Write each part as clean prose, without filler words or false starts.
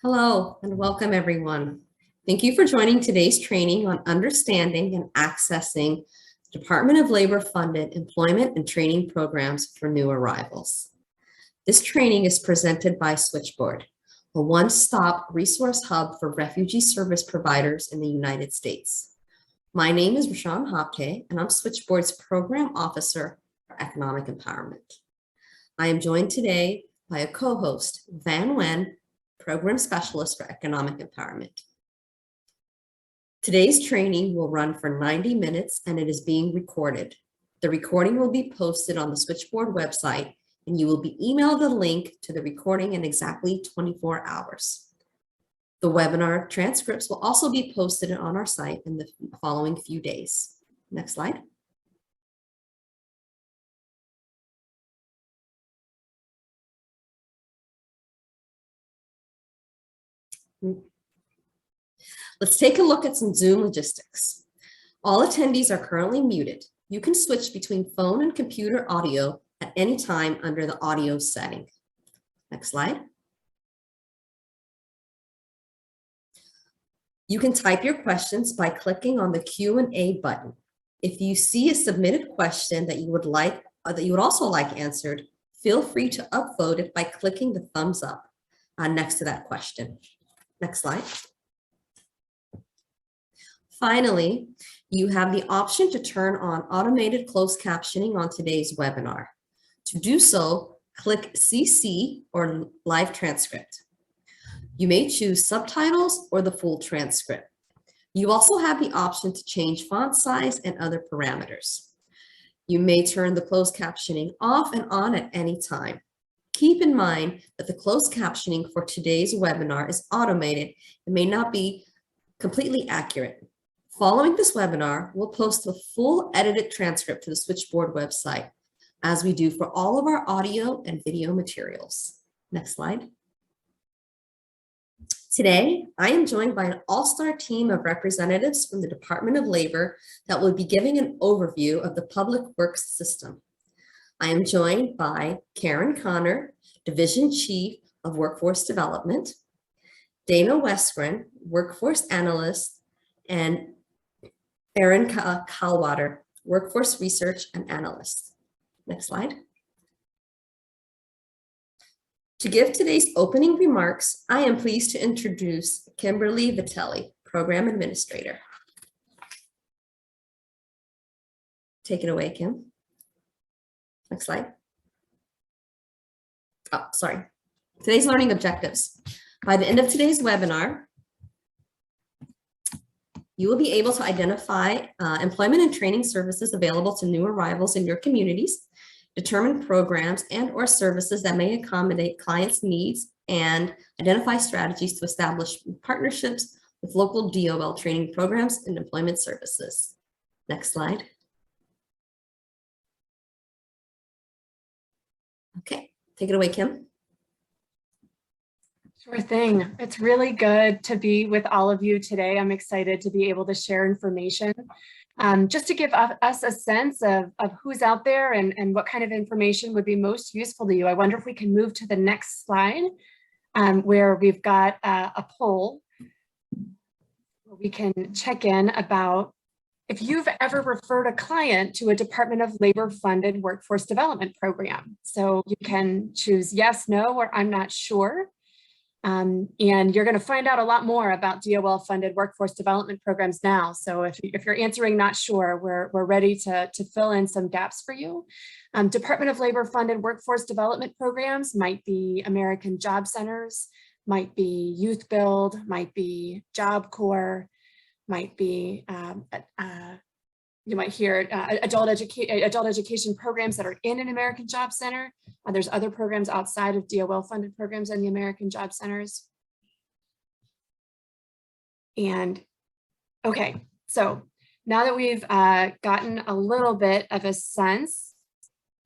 Hello and welcome everyone. Thank you for joining today's training on understanding and accessing Department of Labor funded employment and training programs for new arrivals. This training is presented by Switchboard, a one-stop resource hub for refugee service providers in the United States. My name is Rishan Habte and I'm Switchboard's Program Officer for Economic Empowerment. I am joined today by a co-host, Van Wen, Program Specialist for Economic Empowerment. Today's training will run for 90 minutes and it is being recorded. The recording will be posted on the Switchboard website and you will be emailed a link to the recording in exactly 24 hours. The webinar transcripts will also be posted on our site in the following few days. Next slide. Let's take a look at some Zoom logistics. All attendees are currently muted. You can switch between phone and computer audio at any time under the audio setting. Next slide. You can type your questions by clicking on the Q&A button. If you see a submitted question that you would also like answered, feel free to upvote it by clicking the thumbs up next to that question. Next slide. Finally, you have the option to turn on automated closed captioning on today's webinar. To do so, click CC or live transcript. You may choose subtitles or the full transcript. You also have the option to change font size and other parameters. You may turn the closed captioning off and on at any time. Keep in mind that the closed captioning for today's webinar is automated and may not be completely accurate. Following this webinar, we'll post a full edited transcript to the Switchboard website, as we do for all of our audio and video materials. Next slide. Today, I am joined by an all-star team of representatives from the Department of Labor that will be giving an overview of the public works system. I am joined by Karen Connor, Division Chief of Workforce Development, Dana Westgren, Workforce Analyst, and Ayreen Cadwallader, Workforce Research and Analyst. Next slide. To give today's opening remarks, I am pleased to introduce Kimberly Vitelli, Program Administrator. Take it away, Kim. Next slide. Oh, sorry. Today's learning objectives. By the end of today's webinar, you will be able to identify employment and training services available to new arrivals in your communities, determine programs and or services that may accommodate clients' needs, and identify strategies to establish partnerships with local DOL training programs and employment services. Next slide. Okay, take it away, Kim. Sure thing. It's really good to be with all of you today. I'm excited to be able to share information. Just to give us a sense of who's out there and what kind of information would be most useful to you. I wonder if we can move to the next slide where we've got a poll where we can check in about if you've ever referred a client to a Department of Labor funded workforce development program. So you can choose yes, no, or I'm not sure. And you're going to find out a lot more about DOL funded workforce development programs now. So if you're answering not sure, we're ready to fill in some gaps for you. Department of Labor funded workforce development programs might be American Job Centers, might be Youth Build, might be Job Corps, might be you might hear adult education programs that are in an American Job Center. There's other programs outside of DOL funded programs in the American Job Centers. And okay, so now that we've gotten a little bit of a sense,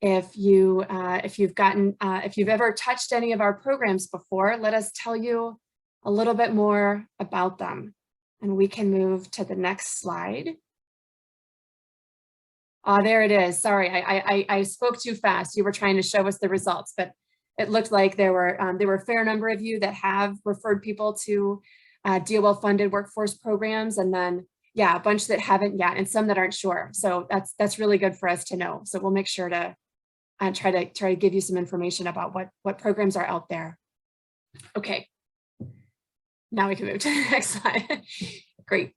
if you've ever touched any of our programs before, let us tell you a little bit more about them. And we can move to the next slide. Oh, there it is. Sorry, I spoke too fast. You were trying to show us the results, but it looked like there were a fair number of you that have referred people to DOL-funded workforce programs, and then yeah, a bunch that haven't yet, and some that aren't sure. So that's really good for us to know. So we'll make sure to try to give you some information about what programs are out there. Okay, now we can move to the next slide. Great.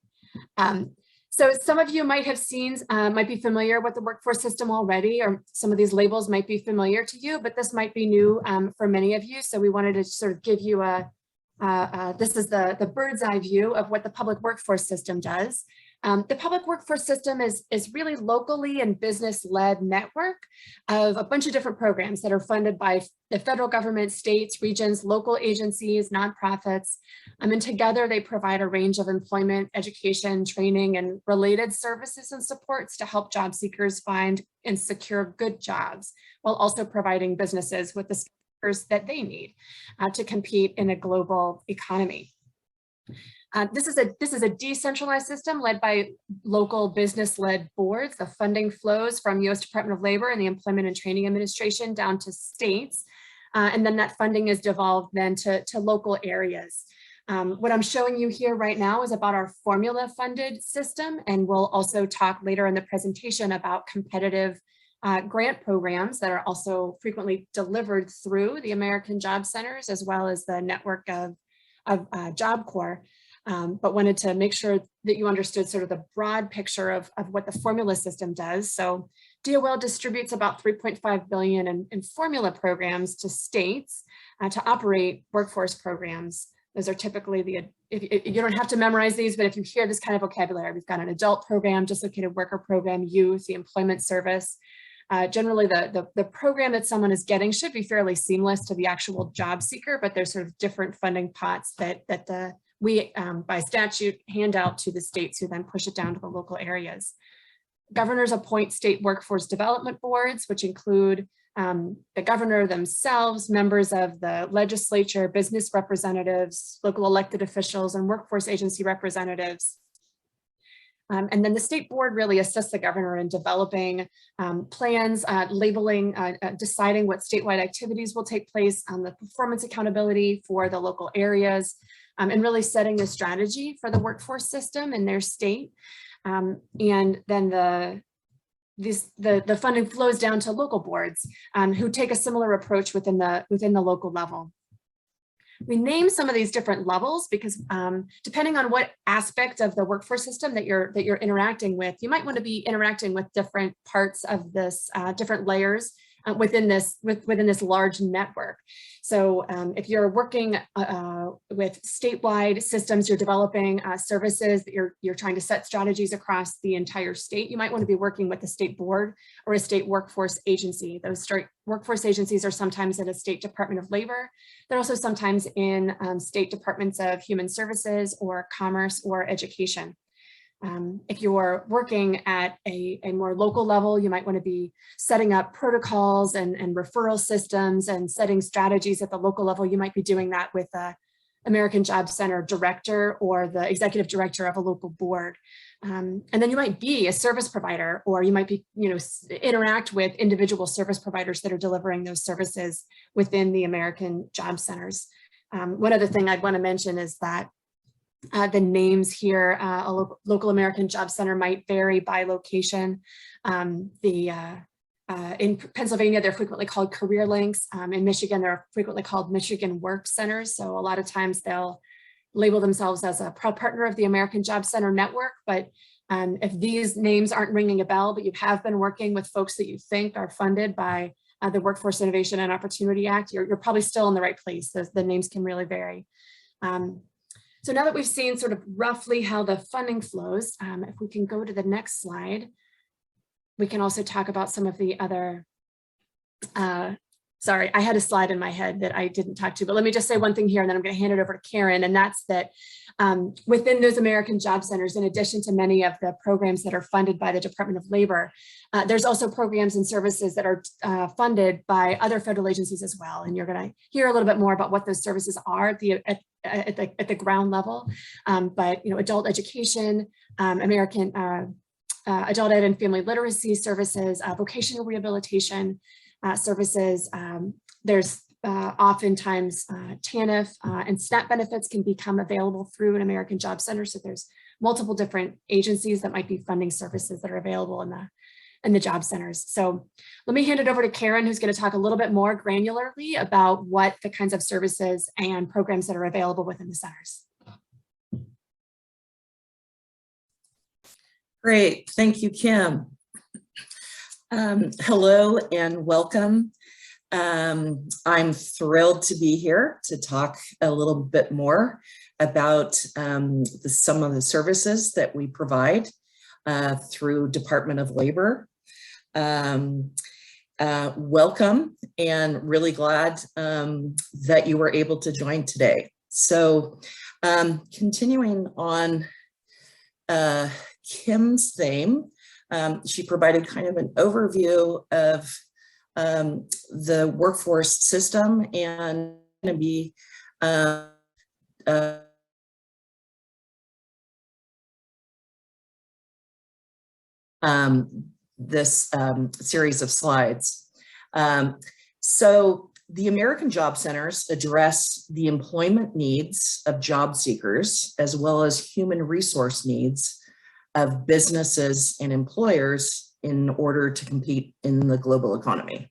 So some of you might have seen, might be familiar with the workforce system already, or some of these labels might be familiar to you, but this might be new for many of you. So we wanted to sort of give you this is the bird's eye view of what the public workforce system does. The public workforce system is really locally and business-led network of a bunch of different programs that are funded by the federal government, states, regions, local agencies, nonprofits. And together they provide a range of employment, education, training, and related services and supports to help job seekers find and secure good jobs, while also providing businesses with the skills that they need to compete in a global economy. This is a decentralized system led by local business-led boards. The funding flows from U.S. Department of Labor and the Employment and Training Administration down to states, and then that funding is devolved then to local areas. What I'm showing you here right now is about our formula-funded system, and we'll also talk later in the presentation about competitive grant programs that are also frequently delivered through the American Job Centers, as well as the network of Job Corps. But wanted to make sure that you understood sort of the broad picture of what the formula system does. So DOL distributes about $3.5 billion in formula programs to states to operate workforce programs. Those are typically you don't have to memorize these, but if you hear this kind of vocabulary, we've got an adult program, dislocated worker program, youth, the employment service. Generally, the program that someone is getting should be fairly seamless to the actual job seeker, but there's sort of different funding pots that we, by statute, hand out to the states, who then push it down to the local areas. Governors appoint state workforce development boards, which include the governor themselves, members of the legislature, business representatives, local elected officials, and workforce agency representatives. And then the state board really assists the governor in developing plans, labeling, deciding what statewide activities will take place, on the performance accountability for the local areas, and really setting the strategy for the workforce system in their state. And then the funding flows down to local boards who take a similar approach within the local level. We name some of these different levels because depending on what aspect of the workforce system that you're interacting with, you might want to be interacting with different parts of this, different layers within this large network. So if you're working with statewide systems, you're developing services that you're trying to set strategies across the entire state, you might want to be working with a state board or a state workforce agency. Those state workforce agencies are sometimes in a state Department of Labor. They're also sometimes in state departments of human services or commerce or education. If you're working at a more local level, you might want to be setting up protocols and referral systems and setting strategies at the local level. You might be doing that with the American Job Center director or the executive director of a local board. And then you might be a service provider, or you might be, interact with individual service providers that are delivering those services within the American Job Centers. One other thing I'd want to mention is that the names here, a local American Job Center might vary by location. In Pennsylvania, they're frequently called career links. In Michigan, they're frequently called Michigan Work Centers. So a lot of times they'll label themselves as a proud partner of the American Job Center network. But if these names aren't ringing a bell, but you have been working with folks that you think are funded by the Workforce Innovation and Opportunity Act, you're probably still in the right place. The names can really vary. So now that we've seen sort of roughly how the funding flows, if we can go to the next slide, we can also talk about some of the other, sorry, I had a slide in my head that I didn't talk to, but let me just say one thing here and then I'm going to hand it over to Karen, and that's that within those American Job Centers, in addition to many of the programs that are funded by the Department of Labor, there's also programs and services that are funded by other federal agencies as well. And you're going to hear a little bit more about what those services are at the ground level. But adult education, American adult ed and family literacy services, vocational rehabilitation services. There's oftentimes TANF and SNAP benefits can become available through an American Job Center. So there's multiple different agencies that might be funding services that are available in the job centers. So let me hand it over to Karen, who's going to talk a little bit more granularly about what the kinds of services and programs that are available within the centers. Great, thank you, Kim. Hello and welcome. I'm thrilled to be here to talk a little bit more about some of the services that we provide through Department of Labor. Welcome, and really glad that you were able to join today. So continuing on Kim's theme, she provided kind of an overview of the workforce system, and going to be this series of slides. So the American Job Centers address the employment needs of job seekers, as well as human resource needs of businesses and employers in order to compete in the global economy.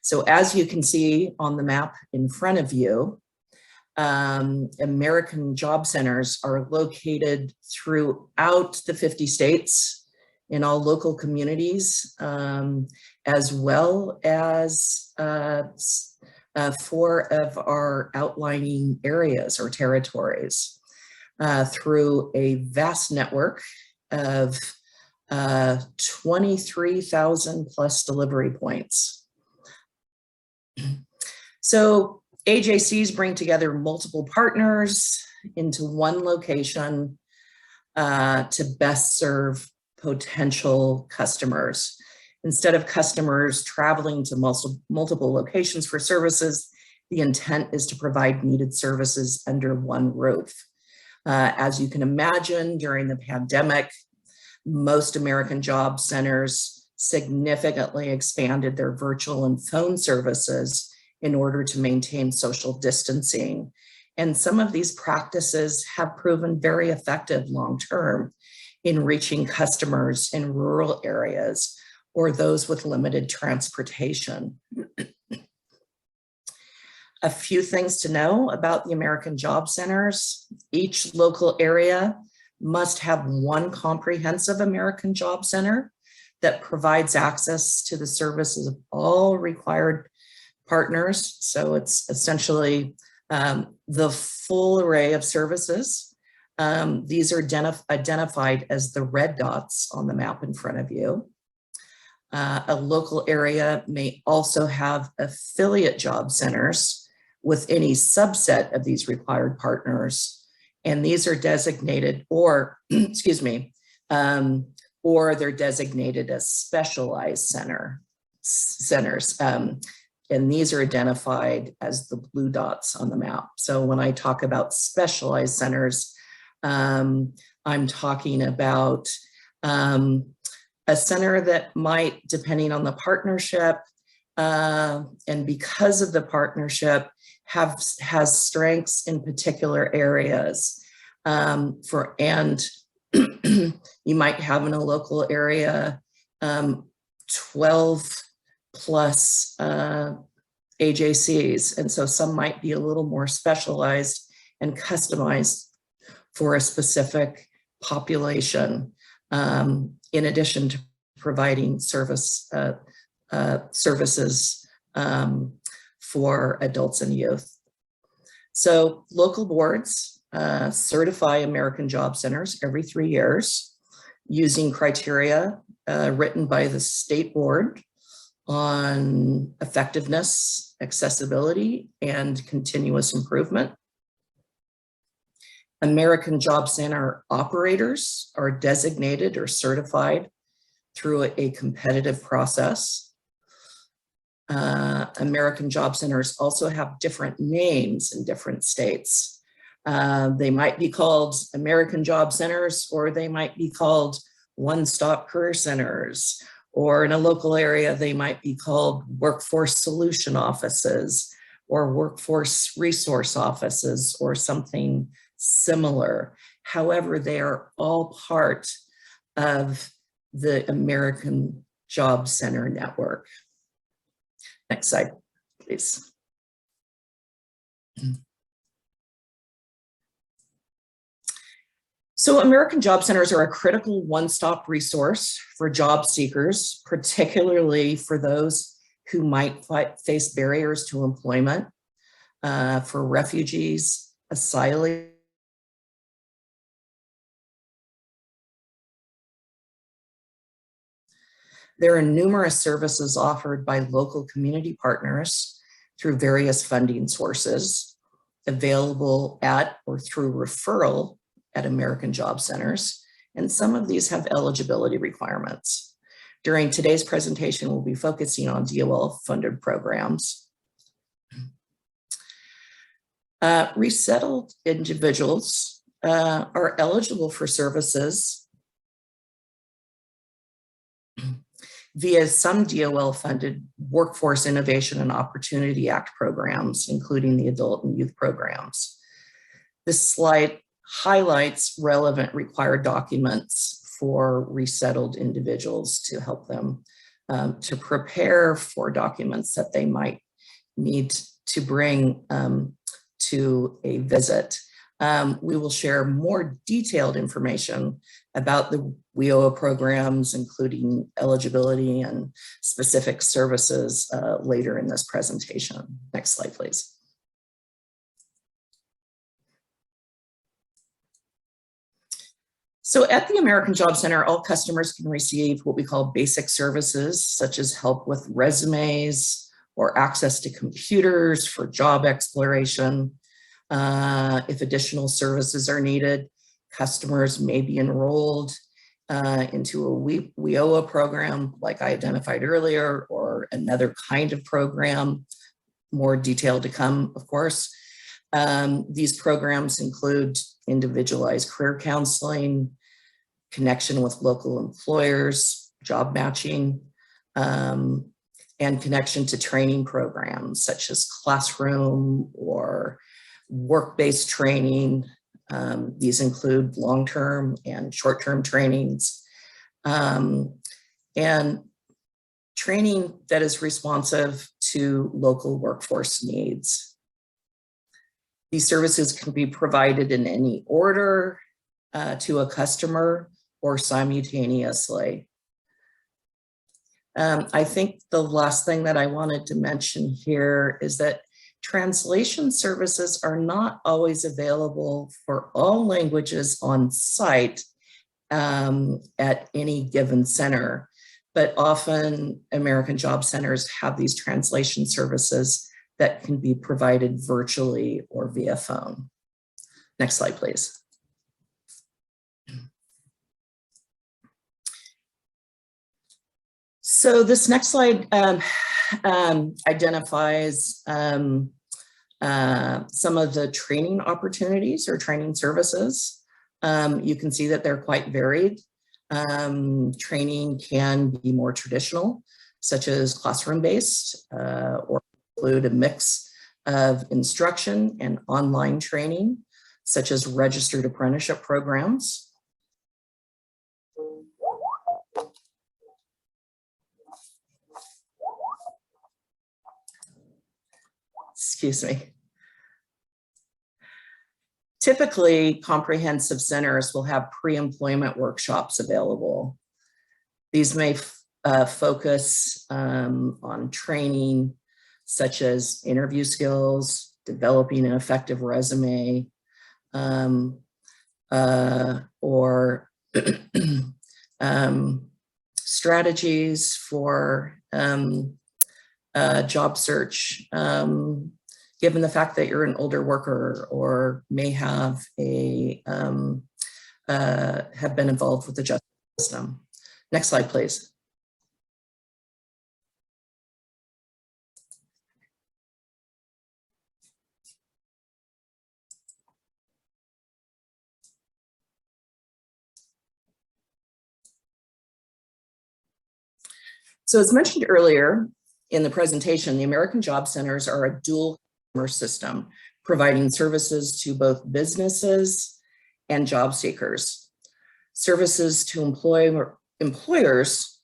So as you can see on the map in front of you, American Job Centers are located throughout the 50 states, in all local communities, as well as 4 of our outlining areas or territories, through a vast network of 23,000 plus delivery points. So AJCs bring together multiple partners into one location to best serve potential customers. Instead of customers traveling to multiple locations for services, the intent is to provide needed services under one roof. As you can imagine, during the pandemic, most American Job Centers significantly expanded their virtual and phone services in order to maintain social distancing. And some of these practices have proven very effective long-term in reaching customers in rural areas or those with limited transportation. A few things to know about the American Job Centers. Each local area must have one comprehensive American Job Center that provides access to the services of all required partners. So it's essentially the full array of services. These are identified as the red dots on the map in front of you. A local area may also have affiliate job centers with any subset of these required partners, and these are designated, or excuse me, or they're designated as specialized centers. And these are identified as the blue dots on the map. So when I talk about specialized centers, I'm talking about a center that might, depending on the partnership, and because of the partnership, has strengths in particular areas. And you might have in a local area 12 plus AJCs, and so some might be a little more specialized and customized for a specific population, in addition to providing services for adults and youth. So local boards certify American Job Centers every 3 years using criteria written by the state board on effectiveness, accessibility, and continuous improvement. American Job Center operators are designated or certified through a competitive process. American Job Centers also have different names in different states. They might be called American Job Centers, or they might be called one-stop career centers, or in a local area, they might be called workforce solution offices, or workforce resource offices or something similar. However, they are all part of the American Job Center network. Next slide, please. So American Job Centers are a critical one-stop resource for job seekers, particularly for those who might face barriers to employment, for refugees, asylees. There are numerous services offered by local community partners through various funding sources, available at or through referral at American Job Centers, and some of these have eligibility requirements. During today's presentation, we'll be focusing on DOL-funded programs. Resettled individuals are eligible for services via some DOL-funded Workforce Innovation and Opportunity Act programs, including the adult and youth programs. This slide highlights relevant required documents for resettled individuals to help them to prepare for documents that they might need to bring to a visit. We will share more detailed information about the WIOA programs, including eligibility and specific services later in this presentation. Next slide, please. So at the American Job Center, all customers can receive what we call basic services, such as help with resumes or access to computers for job exploration. If additional services are needed, customers may be enrolled into a WIOA program, like I identified earlier, or another kind of program, more detail to come, of course. These programs include individualized career counseling, connection with local employers, job matching, and connection to training programs such as classroom or work-based training. These include long-term and short-term trainings, and training that is responsive to local workforce needs. These services can be provided in any order to a customer or simultaneously. I think the last thing that I wanted to mention here is that translation services are not always available for all languages on site at any given center, but often American Job Centers have these translation services that can be provided virtually or via phone. Next slide, please. So this next slide identifies some of the training opportunities or training services. You can see that they're quite varied. Training can be more traditional, such as classroom-based, or include a mix of instruction and online training, such as registered apprenticeship programs. Excuse me. Typically, comprehensive centers will have pre-employment workshops available. These may focus on training such as interview skills, developing an effective resume, or strategies for job search, given the fact that you're an older worker or may have have been involved with the justice system. Next slide, please. So as mentioned earlier in the presentation, the American Job Centers are a dual system, providing services to both businesses and job seekers. Services to employers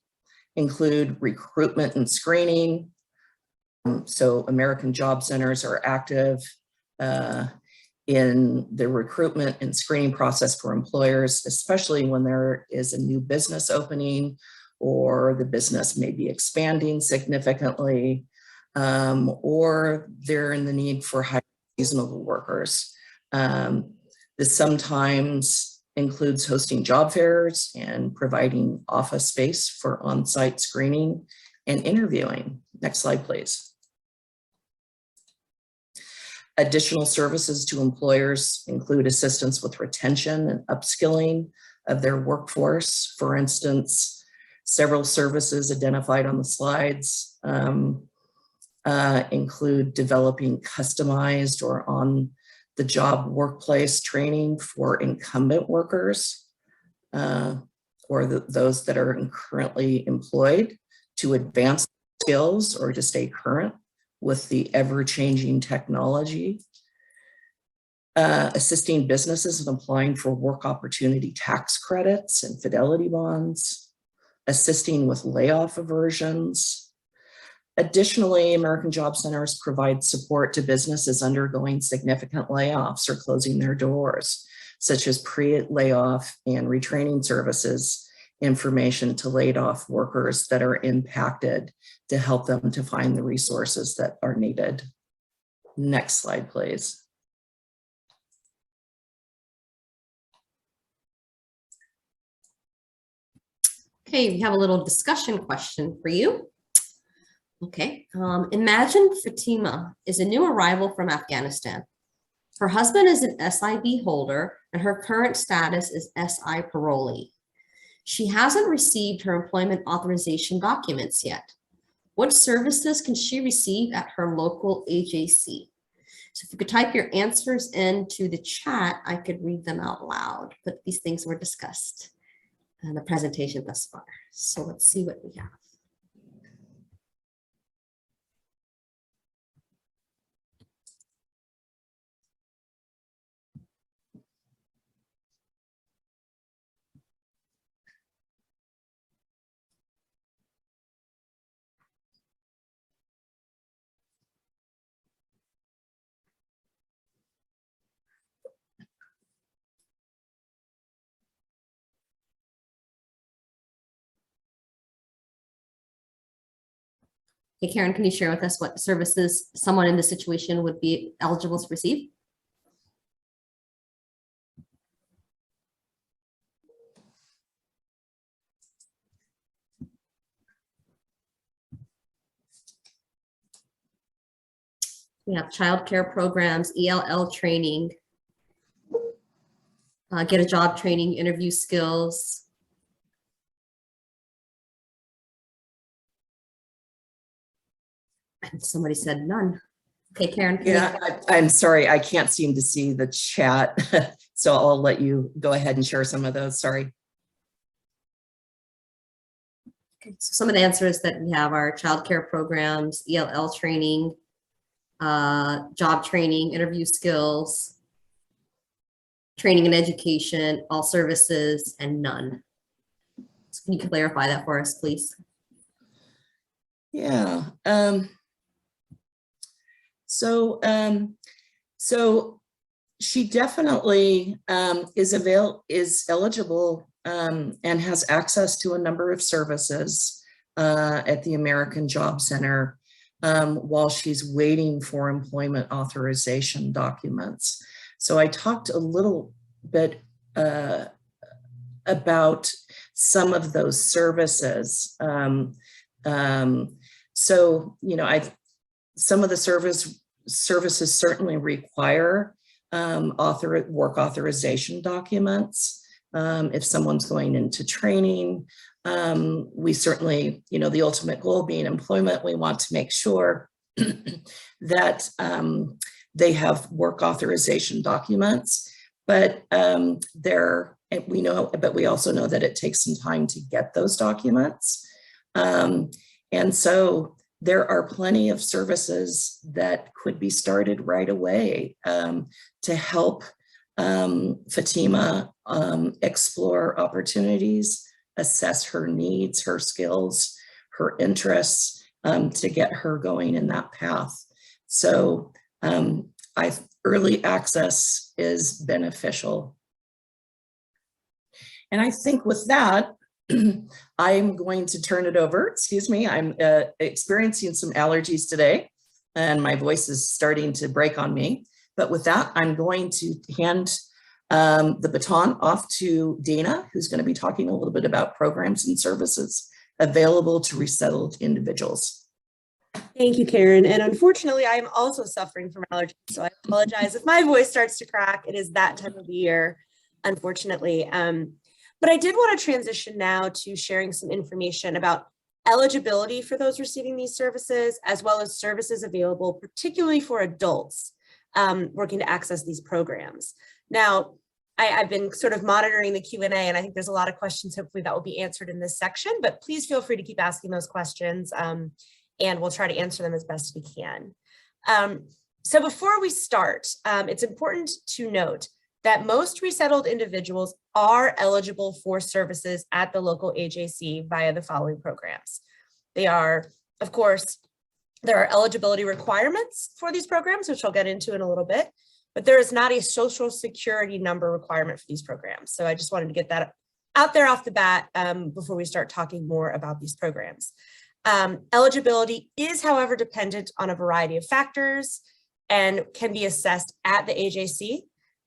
include recruitment and screening. So American Job Centers are active in the recruitment and screening process for employers, especially when there is a new business opening or the business may be expanding significantly, or they're in the need for high seasonal workers. This sometimes includes hosting job fairs and providing office space for on-site screening and interviewing. Next slide, please. Additional services to employers include assistance with retention and upskilling of their workforce. For instance, several services identified on the slides include developing customized or on-the-job workplace training for incumbent workers or those that are currently employed to advance skills or to stay current with the ever-changing technology. Assisting businesses in applying for work opportunity tax credits and fidelity bonds, assisting with layoff aversions. Additionally, American Job Centers provide support to businesses undergoing significant layoffs or closing their doors, such as pre-layoff and retraining services, information to laid off workers that are impacted to help them to find the resources that are needed. Next slide, please. Okay, we have a little discussion question for you. Okay, imagine Fatima is a new arrival from Afghanistan. Her husband is an SIV holder and her current status is SI parolee. She hasn't received her employment authorization documents yet. What services can she receive at her local AJC? So if you could type your answers into the chat, I could read them out loud, but these things were discussed in the presentation thus far. So let's see what we have. Hey, Karen, can you share with us what services someone in this situation would be eligible to receive? We have childcare programs, ELL training, get a job training, interview skills. And somebody said none. Okay, Karen. Yeah, I'm sorry, I can't seem to see the chat. So I'll let you go ahead and share some of those, sorry. Okay, so some of the answers that we have are childcare programs, ELL training, job training, interview skills, training and education, all services, and none. So can you clarify that for us, please? Yeah. So she definitely is eligible and has access to a number of services at the American Job Center while she's waiting for employment authorization documents. So I talked a little bit about some of those services. So, you know, some of the services certainly require work authorization documents. If someone's going into training, we certainly, you know, the ultimate goal being employment, we want to make sure that they have work authorization documents, but we also know that it takes some time to get those documents. And so there are plenty of services that could be started right away to help Fatima explore opportunities, assess her needs, her skills, her interests, to get her going in that path. So early access is beneficial. And I think with that, I'm going to turn it over. Excuse me, I'm experiencing some allergies today and my voice is starting to break on me. But with that, I'm going to hand the baton off to Dana, who's going to be talking a little bit about programs and services available to resettled individuals. Thank you, Karen. And unfortunately, I'm also suffering from allergies, so I apologize if my voice starts to crack. It is that time of the year, unfortunately. But I did want to transition now to sharing some information about eligibility for those receiving these services, as well as services available, particularly for adults working to access these programs. Now, I've been sort of monitoring the Q&A, and I think there's a lot of questions, hopefully, that will be answered in this section, but please feel free to keep asking those questions, and we'll try to answer them as best we can. So before we start, it's important to note that most resettled individuals are eligible for services at the local AJC via the following programs. They are, of course, there are eligibility requirements for these programs, which I'll get into in a little bit, but there is not a social security number requirement for these programs. So I just wanted to get that out there off the bat before we start talking more about these programs. Eligibility is, however, dependent on a variety of factors and can be assessed at the AJC.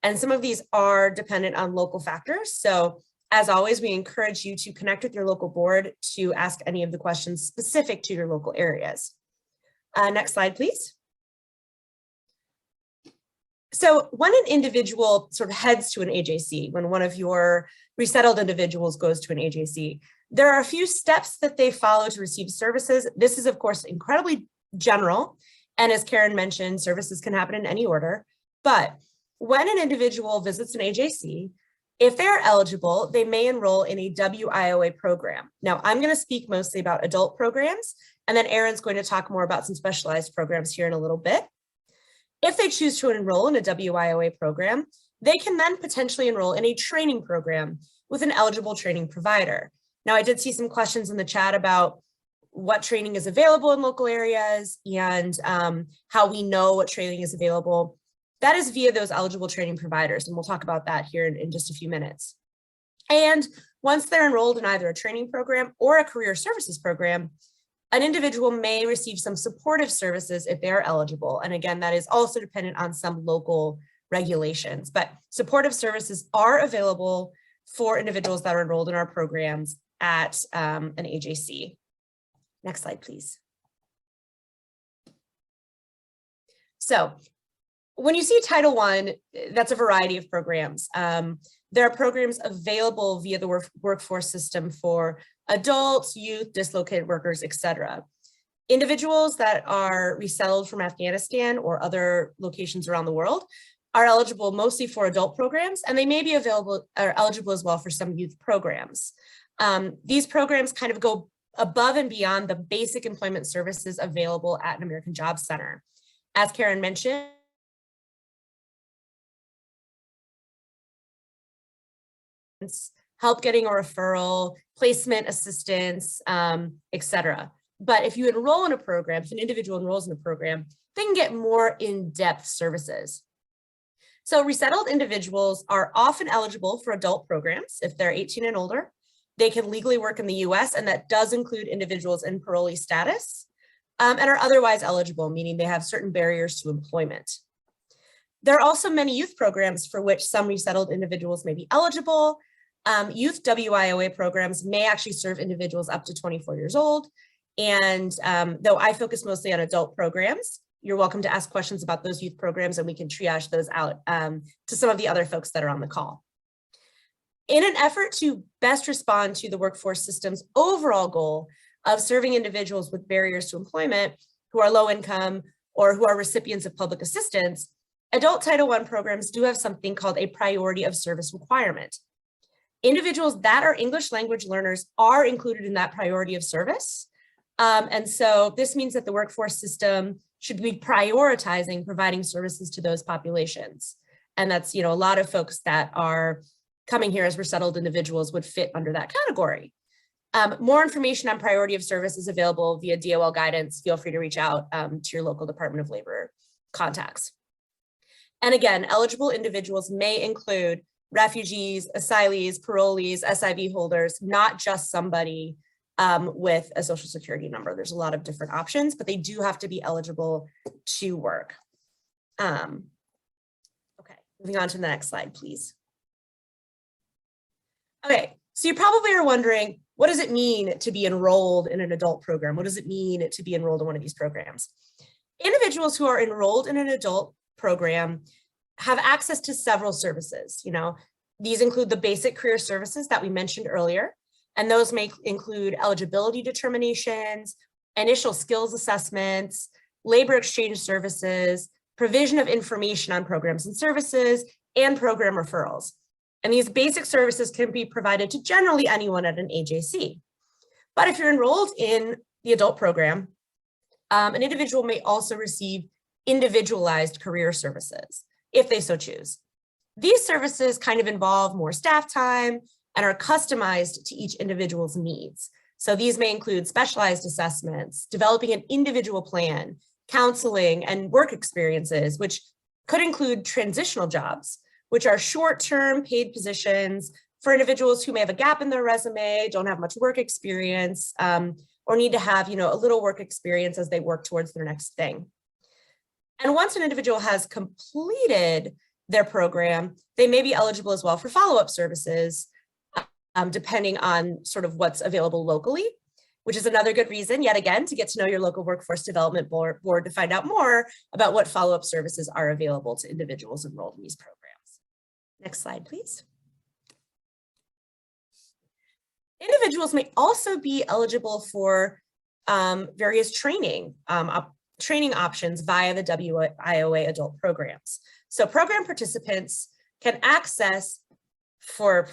And some of these are dependent on local factors. So as always, we encourage you to connect with your local board to ask any of the questions specific to your local areas. Next slide, please. So when an individual sort of heads to an AJC, when one of your resettled individuals goes to an AJC, there are a few steps that they follow to receive services. This is, of course, incredibly general. And as Karen mentioned, services can happen in any order. But when an individual visits an AJC, if they're eligible, they may enroll in a WIOA program. Now, I'm going to speak mostly about adult programs, and then Aaron's going to talk more about some specialized programs here in a little bit. If they choose to enroll in a WIOA program, they can then potentially enroll in a training program with an eligible training provider. Now, I did see some questions in the chat about what training is available in local areas and how we know what training is available. That is via those eligible training providers, and we'll talk about that here in just a few minutes. And once they're enrolled in either a training program or a career services program, an individual may receive some supportive services if they are eligible. And again, that is also dependent on some local regulations, but supportive services are available for individuals that are enrolled in our programs at an AJC. Next slide, please. So when you see Title I, that's a variety of programs. There are programs available via the workforce system for adults, youth, dislocated workers, etc. Individuals that are resettled from Afghanistan or other locations around the world are eligible mostly for adult programs, and they may be available or eligible as well for some youth programs. These programs kind of go above and beyond the basic employment services available at an American Job Center. As Karen mentioned, help getting a referral, placement assistance, etc. But if you enroll in a program, if an individual enrolls in a program, they can get more in-depth services. So resettled individuals are often eligible for adult programs if they're 18 and older. They can legally work in the US, and that does include individuals in parolee status, and are otherwise eligible, meaning they have certain barriers to employment. There are also many youth programs for which some resettled individuals may be eligible. Youth WIOA programs may actually serve individuals up to 24 years old. And though I focus mostly on adult programs, you're welcome to ask questions about those youth programs and we can triage those out to some of the other folks that are on the call. In an effort to best respond to the workforce system's overall goal of serving individuals with barriers to employment who are low income or who are recipients of public assistance, adult Title I programs do have something called a priority of service requirement. Individuals that are English language learners are included in that priority of service, And so this means that the workforce system should be prioritizing providing services to those populations. And that's, a lot of folks that are coming here as resettled individuals would fit under that category. More information on priority of service is available via DOL guidance. Feel free to reach out to your local Department of Labor contacts. And again, eligible individuals may include refugees, asylees, parolees, SIV holders, not just somebody with a social security number. There's a lot of different options, but they do have to be eligible to work. Okay, moving on to the next slide, please. Okay, so you probably are wondering, what does it mean to be enrolled in an adult program? What does it mean to be enrolled in one of these programs? Individuals who are enrolled in an adult program have access to several services. These include the basic career services that we mentioned earlier, and those may include eligibility determinations, initial skills assessments, labor exchange services, provision of information on programs and services, and program referrals. And these basic services can be provided to generally anyone at an AJC. But if you're enrolled in the adult program, an individual may also receive individualized career services if they so choose. These services kind of involve more staff time and are customized to each individual's needs. So these may include specialized assessments, developing an individual plan, counseling, and work experiences, which could include transitional jobs, which are short-term paid positions for individuals who may have a gap in their resume, don't have much work experience, or need to have a little work experience as they work towards their next thing. And once an individual has completed their program, they may be eligible as well for follow-up services, depending on sort of what's available locally, which is another good reason, yet again, to get to know your local workforce development board to find out more about what follow-up services are available to individuals enrolled in these programs. Next slide, please. Individuals may also be eligible for various training options via the WIOA adult programs. So program participants can access for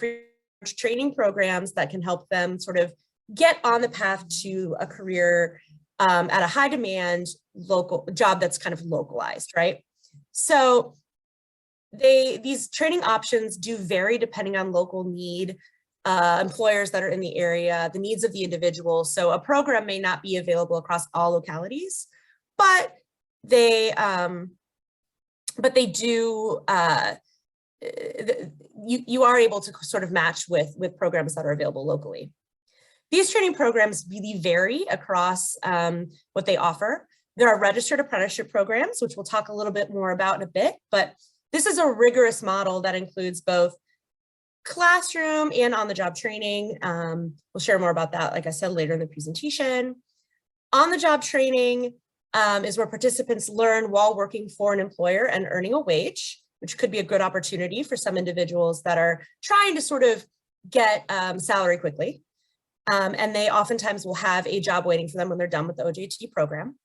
training programs that can help them sort of get on the path to a career at a high demand local job that's kind of localized, right? So these training options do vary depending on local need, employers that are in the area, the needs of the individual. So a program may not be available across all localities, but they do, you are able to sort of match with programs that are available locally. These training programs really vary across what they offer. There are registered apprenticeship programs, which we'll talk a little bit more about in a bit, but this is a rigorous model that includes both classroom and on-the-job training. We'll share more about that, like I said, later in the presentation. On-the-job training is where participants learn while working for an employer and earning a wage, which could be a good opportunity for some individuals that are trying to sort of get salary quickly. And they oftentimes will have a job waiting for them when they're done with the OJT program.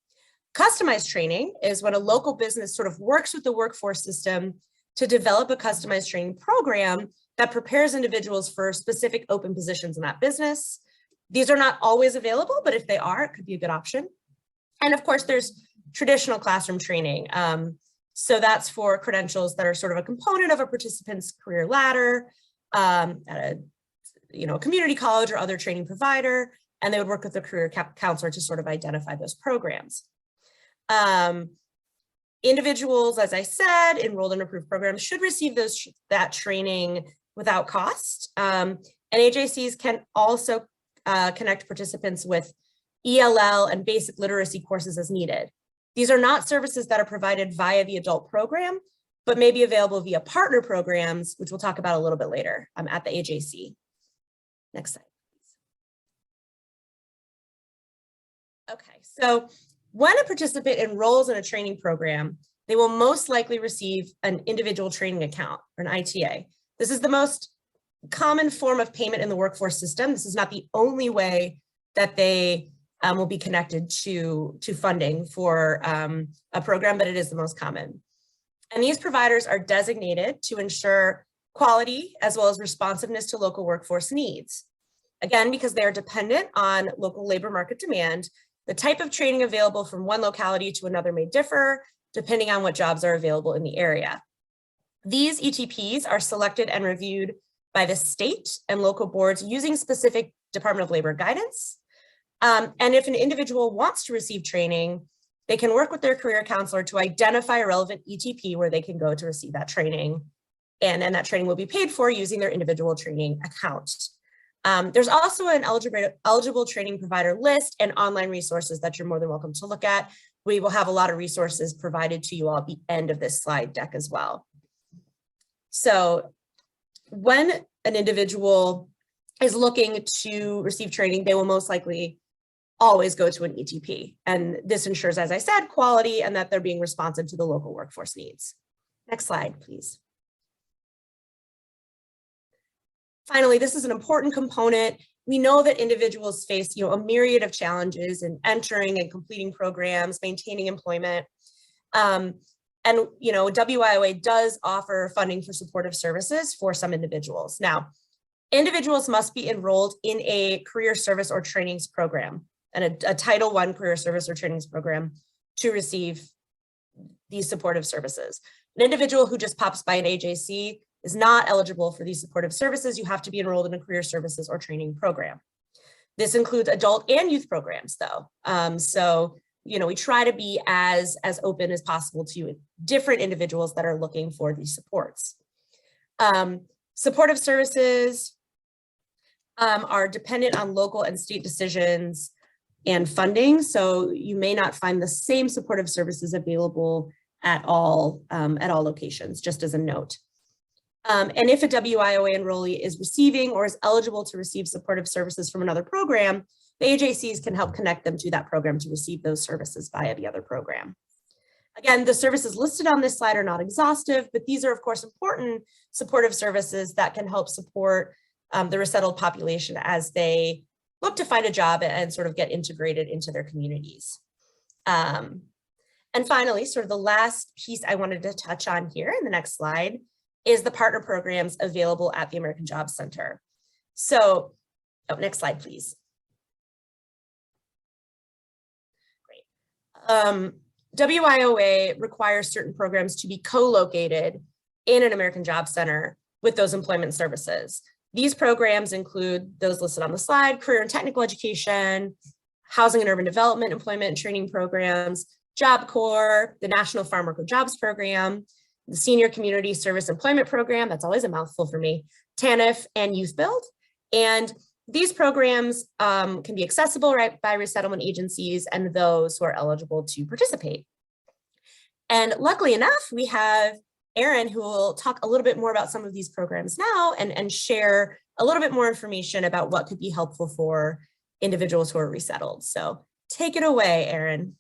Customized training is when a local business sort of works with the workforce system to develop a customized training program that prepares individuals for specific open positions in that business. These are not always available, but if they are, it could be a good option. And of course, there's traditional classroom training. So that's for credentials that are sort of a component of a participant's career ladder at a community college or other training provider, and they would work with a career counselor to sort of identify those programs. Individuals, as I said, enrolled in approved programs should receive that training without cost. And AJCs can also connect participants with ELL and basic literacy courses as needed. These are not services that are provided via the adult program, but may be available via partner programs, which we'll talk about a little bit later at the AJC. Next slide, please. Okay, so when a participant enrolls in a training program, they will most likely receive an individual training account, or an ITA. This is the most common form of payment in the workforce system. This is not the only way that they will be connected to funding for a program, but it is the most common. And these providers are designated to ensure quality as well as responsiveness to local workforce needs. Again, because they are dependent on local labor market demand, The type of training available from one locality to another may differ depending on what jobs are available in the area. These ETPs are selected and reviewed by the state and local boards using specific Department of Labor guidance. And if an individual wants to receive training, they can work with their career counselor to identify a relevant ETP where they can go to receive that training. And that training will be paid for using their individual training account. There's also an eligible training provider list and online resources that you're more than welcome to look at. We will have a lot of resources provided to you all at the end of this slide deck as well. So when an individual is looking to receive training, they will most likely always go to an ETP. And this ensures, as I said, quality and that they're being responsive to the local workforce needs. Next slide, please. Finally, this is an important component. We know that individuals face, a myriad of challenges in entering and completing programs, maintaining employment. And WIOA does offer funding for supportive services for some individuals. Now, individuals must be enrolled in a career service or trainings program and a Title I career service or trainings program to receive these supportive services. An individual who just pops by an AJC is not eligible for these supportive services. You have to be enrolled in a career services or training program. This includes adult and youth programs though. We try to be as open as possible to different individuals that are looking for these supports. Supportive services are dependent on local and state decisions and funding. So you may not find the same supportive services available at all locations, just as a note. And if a WIOA enrollee is receiving or is eligible to receive supportive services from another program, the AJCs can help connect them to that program to receive those services via the other program. Again, the services listed on this slide are not exhaustive, but these are of course important supportive services that can help support the resettled population as they look to find a job and sort of get integrated into their communities. And finally, sort of the last piece I wanted to touch on here in the next slide is the partner programs available at the American Jobs Center. So, next slide, please. Great. WIOA requires certain programs to be co-located in an American Jobs Center with those employment services. These programs include those listed on the slide: career and technical education, housing and urban development, employment and training programs, Job Corps, the National Farm Worker Jobs Program, the Senior Community Service Employment Program, that's always a mouthful for me, TANF, and Youth Build. And these programs can be accessible by resettlement agencies and those who are eligible to participate. And luckily enough, we have Ayreen, who will talk a little bit more about some of these programs now and share a little bit more information about what could be helpful for individuals who are resettled. So take it away, Ayreen.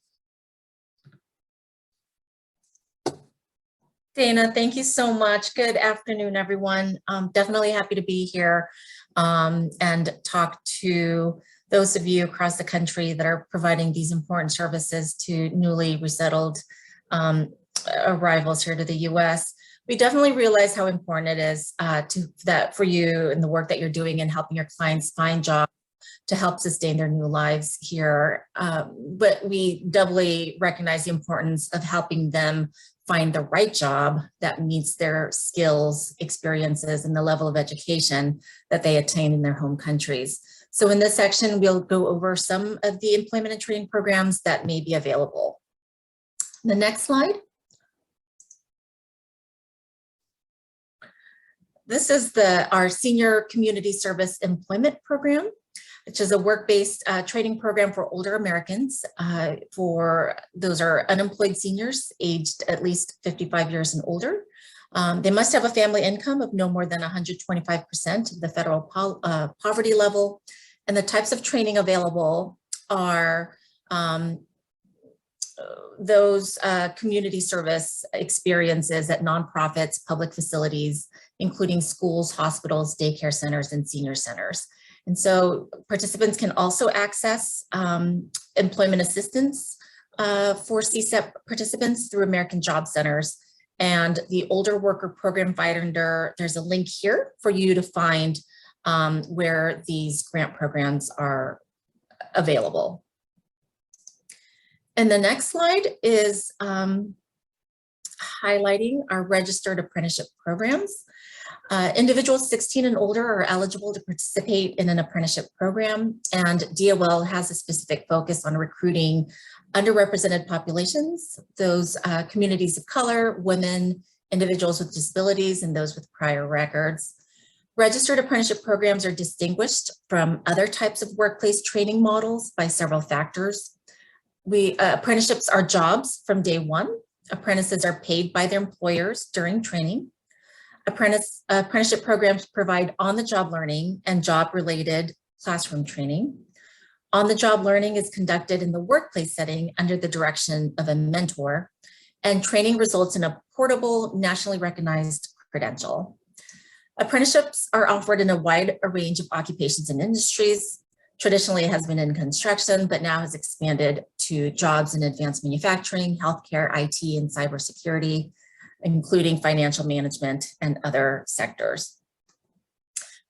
Dana, thank you so much. Good afternoon, everyone. Definitely happy to be here and talk to those of you across the country that are providing these important services to newly resettled arrivals here to the US. We definitely realize how important it is for you and the work that you're doing in helping your clients find jobs to help sustain their new lives here. But we doubly recognize the importance of helping them find the right job that meets their skills, experiences, and the level of education that they attain in their home countries. So in this section, we'll go over some of the employment and training programs that may be available. The next slide. This is our Senior Community Service Employment Program, which is a work-based training program for older Americans. Those are unemployed seniors aged at least 55 years and older. They must have a family income of no more than 125% of the federal poverty level. And the types of training available are those community service experiences at nonprofits, public facilities, including schools, hospitals, daycare centers, and senior centers. And so participants can also access employment assistance for CSEP participants through American Job Centers. And the Older Worker Program Finder, there's a link here for you to find where these grant programs are available. And the next slide is highlighting our registered apprenticeship programs. Individuals 16 and older are eligible to participate in an apprenticeship program, and DOL has a specific focus on recruiting underrepresented populations, those communities of color, women, individuals with disabilities, and those with prior records. Registered apprenticeship programs are distinguished from other types of workplace training models by several factors. Apprenticeships are jobs from day one. Apprentices are paid by their employers during training. Apprenticeship programs provide on-the-job learning and job-related classroom training. On-the-job learning is conducted in the workplace setting under the direction of a mentor, and training results in a portable, nationally recognized credential. Apprenticeships are offered in a wide range of occupations and industries. Traditionally, it has been in construction, but now has expanded to jobs in advanced manufacturing, healthcare, IT, and cybersecurity, including financial management and other sectors.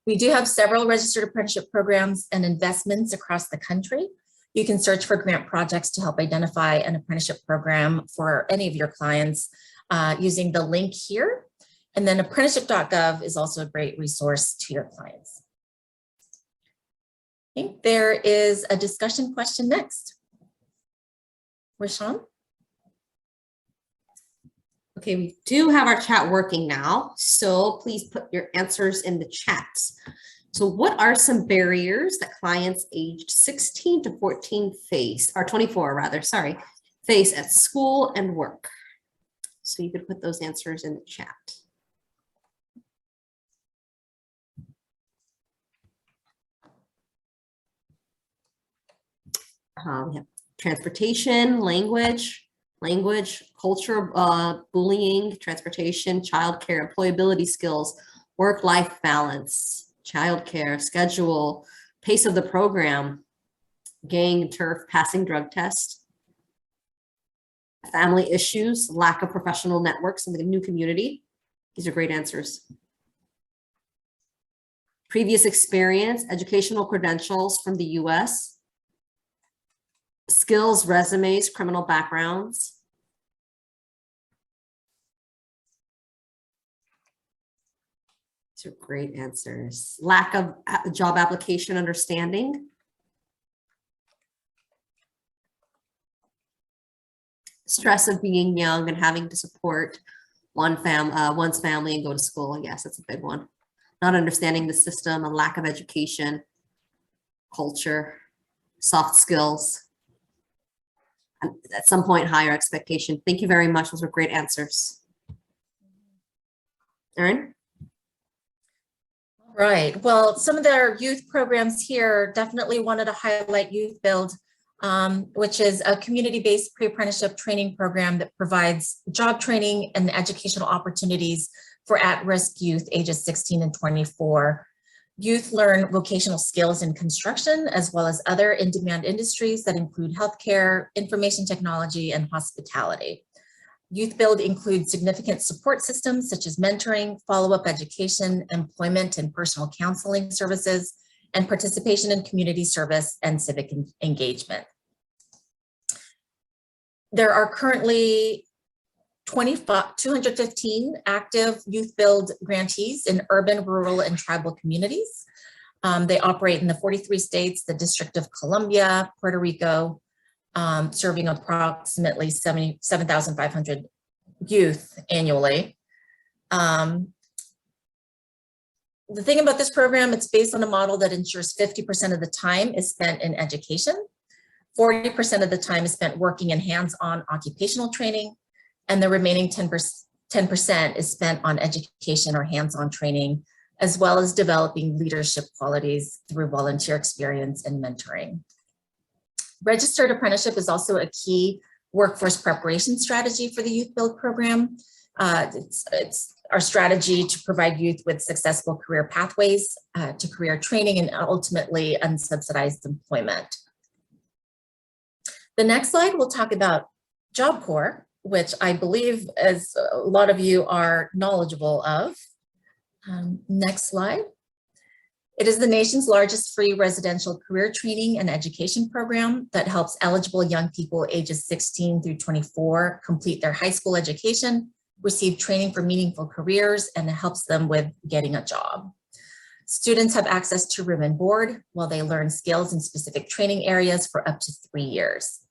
We do have several registered apprenticeship programs and investments across the country. You can search for grant projects to help identify an apprenticeship program for any of your clients using the link here. And then apprenticeship.gov is also a great resource to your clients. I think there is a discussion question next. Rishan? Okay, we do have our chat working now, so please put your answers in the chat. So what are some barriers that clients aged 16 to 14 face, or 24 rather, sorry, face at school and work? So you could put those answers in the chat. We have transportation, language, culture, bullying, transportation, childcare, employability skills, work-life balance, childcare, schedule, pace of the program, gang, turf, passing drug test, family issues, lack of professional networks in the new community. These are great answers. Previous experience, educational credentials from the US, skills, resumes, criminal backgrounds. These are great answers. Lack of job application understanding. Stress of being young and having to support one's family and go to school. Yes, that's a big one. Not understanding the system, a lack of education, culture, soft skills. And at some point, higher expectation. Thank you very much. Those were great answers. Ayreen? Right. Well, some of their youth programs here definitely wanted to highlight Youth Build, which is a community-based pre-apprenticeship training program that provides job training and educational opportunities for at-risk youth ages 16 and 24. Youth learn vocational skills in construction, as well as other in-demand industries that include healthcare, information technology, and hospitality. Youth Build includes significant support systems such as mentoring, follow-up education, employment and personal counseling services, and participation in community service and civic engagement. There are currently 215 active Youth Build grantees in urban, rural, and tribal communities. They operate in the 43 states, the District of Columbia, Puerto Rico, serving approximately 7,500 youth annually. The thing about this program, it's based on a model that ensures 50% of the time is spent in education, 40% of the time is spent working in hands-on occupational training, and the remaining 10% is spent on education or hands-on training, as well as developing leadership qualities through volunteer experience and mentoring. Registered apprenticeship is also a key workforce preparation strategy for the Youth Build program. It's our strategy to provide youth with successful career pathways to career training and ultimately unsubsidized employment. The next slide, we'll talk about Job Corps, which I believe as a lot of you are knowledgeable of. Next slide. It is the nation's largest free residential career training and education program that helps eligible young people ages 16 through 24 complete their high school education, receive training for meaningful careers, and it helps them with getting a job. Students have access to room and board while they learn skills in specific training areas for up to 3 years.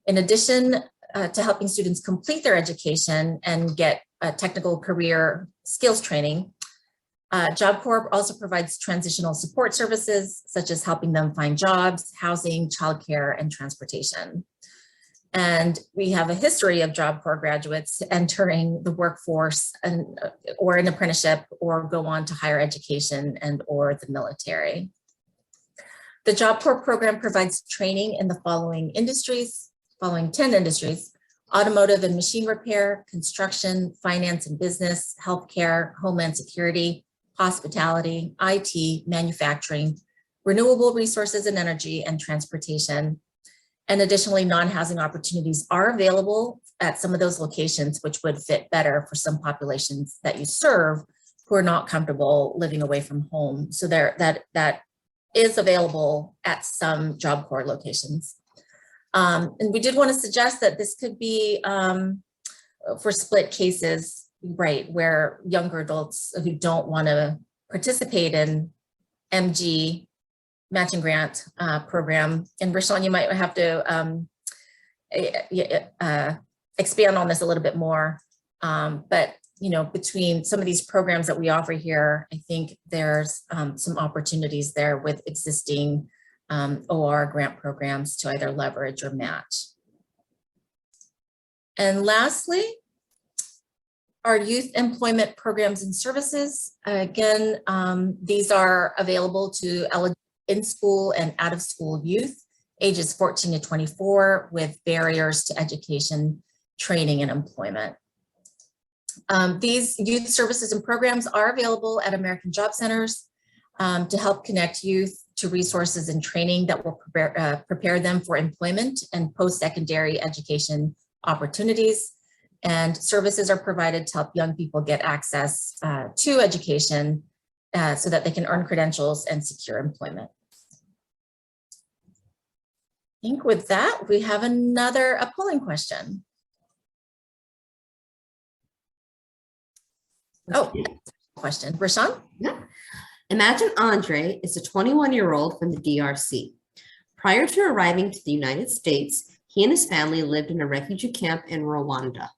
In addition to helping students complete their education and get a technical career skills training, Job Corps also provides transitional support services, such as helping them find jobs, housing, childcare, and transportation. And we have a history of Job Corps graduates entering the workforce or an apprenticeship or go on to higher education and or the military. The Job Corps program provides training in the following 10 industries: automotive and machine repair, construction, finance and business, healthcare, homeland security, hospitality, IT, manufacturing, renewable resources and energy, and transportation. And additionally, non-housing opportunities are available at some of those locations, which would fit better for some populations that you serve who are not comfortable living away from home. So that is available at some Job Corps locations. And we did want to suggest that this could be for split cases, right, where younger adults who don't want to participate in MG matching grant program. And Rishan, you might have to expand on this a little bit more. But you know, between some of these programs that we offer here, I think there's some opportunities there with existing OR grant programs to either leverage or match. And lastly, our youth employment programs and services. Again, these are available to in-school and out-of-school youth, ages 14 to 24, with barriers to education, training, and employment. These youth services and programs are available at American Job Centers to help connect youth to resources and training that will prepare them for employment and post-secondary education opportunities. And services are provided to help young people get access to education so that they can earn credentials and secure employment. I think with that, we have a polling question. Oh, question. Rishan? Yeah. Imagine Andre is a 21-year-old from the DRC. Prior to arriving to the United States, he and his family lived in a refugee camp in Rwanda.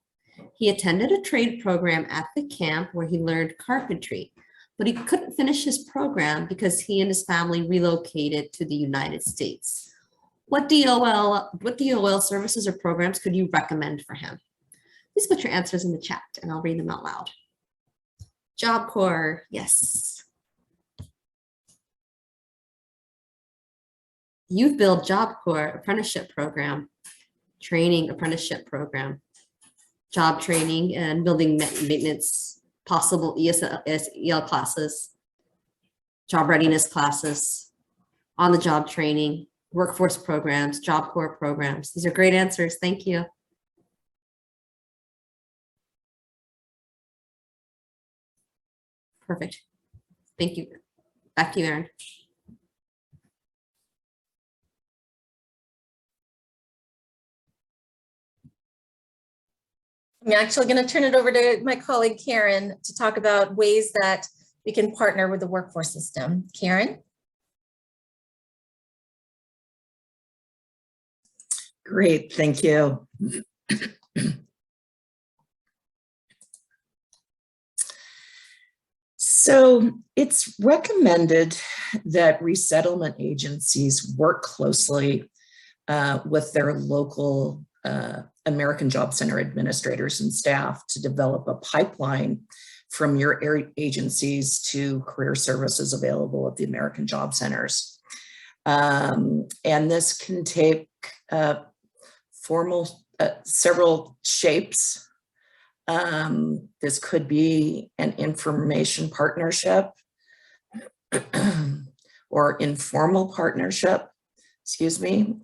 He attended a trade program at the camp where he learned carpentry, but he couldn't finish his program because he and his family relocated to the United States. What DOL services or programs could you recommend for him? Please put your answers in the chat and I'll read them out loud. Job Corps, yes. Youth Build Job Corps apprenticeship program, training apprenticeship program, job training and building maintenance, possible EL classes, job readiness classes, on-the-job training, workforce programs, Job Corps programs. These are great answers. Thank you. Perfect. Thank you. Back to you, Ayreen. I'm actually going to turn it over to my colleague, Karen, to talk about ways that we can partner with the workforce system. Karen? Great, thank you. So it's recommended that resettlement agencies work closely with their local American Job Center administrators and staff to develop a pipeline from your agencies to career services available at the American Job Centers. And this can take several shapes. This could be an information partnership or informal partnership, excuse me.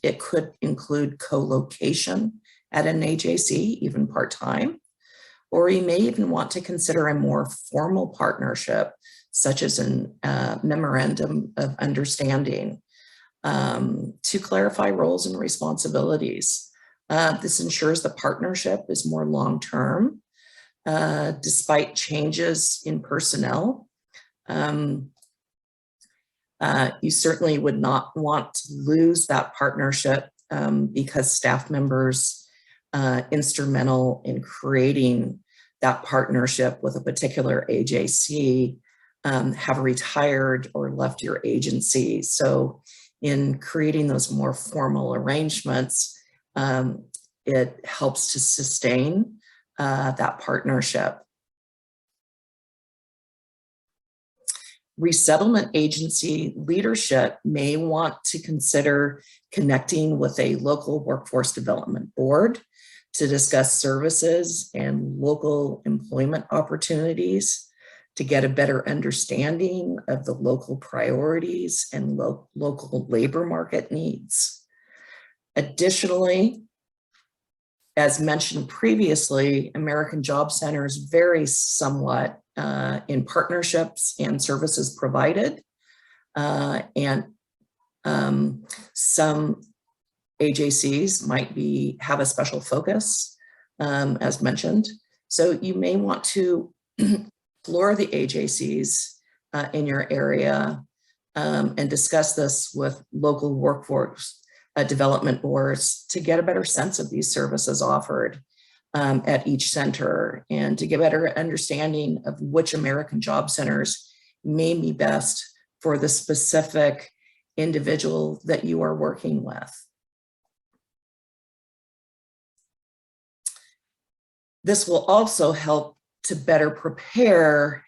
It could include co-location at an AJC, even part-time, or you may even want to consider a more formal partnership, such as a memorandum of understanding, to clarify roles and responsibilities. This ensures the partnership is more long-term, despite changes in personnel. You certainly would not want to lose that partnership because staff members instrumental in creating that partnership with a particular AJC have retired or left your agency. So in creating those more formal arrangements, it helps to sustain that partnership. Resettlement agency leadership may want to consider connecting with a local workforce development board to discuss services and local employment opportunities to get a better understanding of the local priorities and local labor market needs. Additionally, as mentioned previously, American Job Centers vary somewhat in partnerships and services provided. And some AJCs might have a special focus, as mentioned. So you may want to explore the AJCs in your area and discuss this with local workforce development boards to get a better sense of these services offered at each center and to get a better understanding of which American Job Centers may be best for the specific individual that you are working with. This will also help to better prepare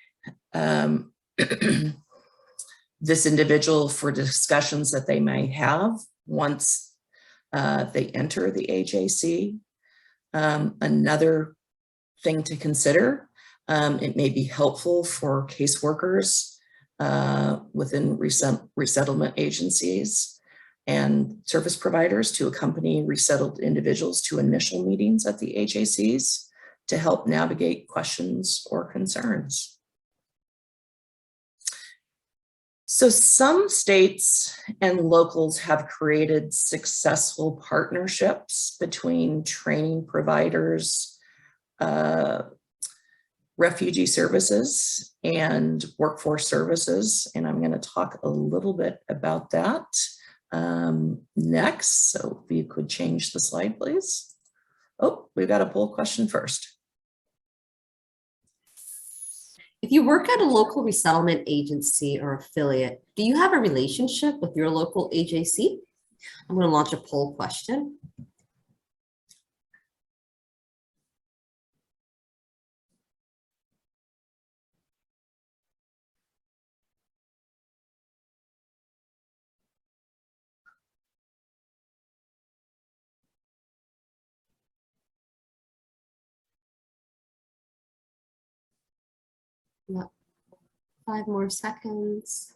this individual for discussions that they may have once they enter the AJC. Another thing to consider, it may be helpful for caseworkers within resettlement agencies and service providers to accompany resettled individuals to initial meetings at the AJCs to help navigate questions or concerns. So some states and locals have created successful partnerships between training providers, refugee services, and workforce services. And I'm going to talk a little bit about that next. So if you could change the slide, please. Oh, we've got a poll question first. If you work at a local resettlement agency or affiliate, do you have a relationship with your local AJC? I'm going to launch a poll question. About 5 more seconds.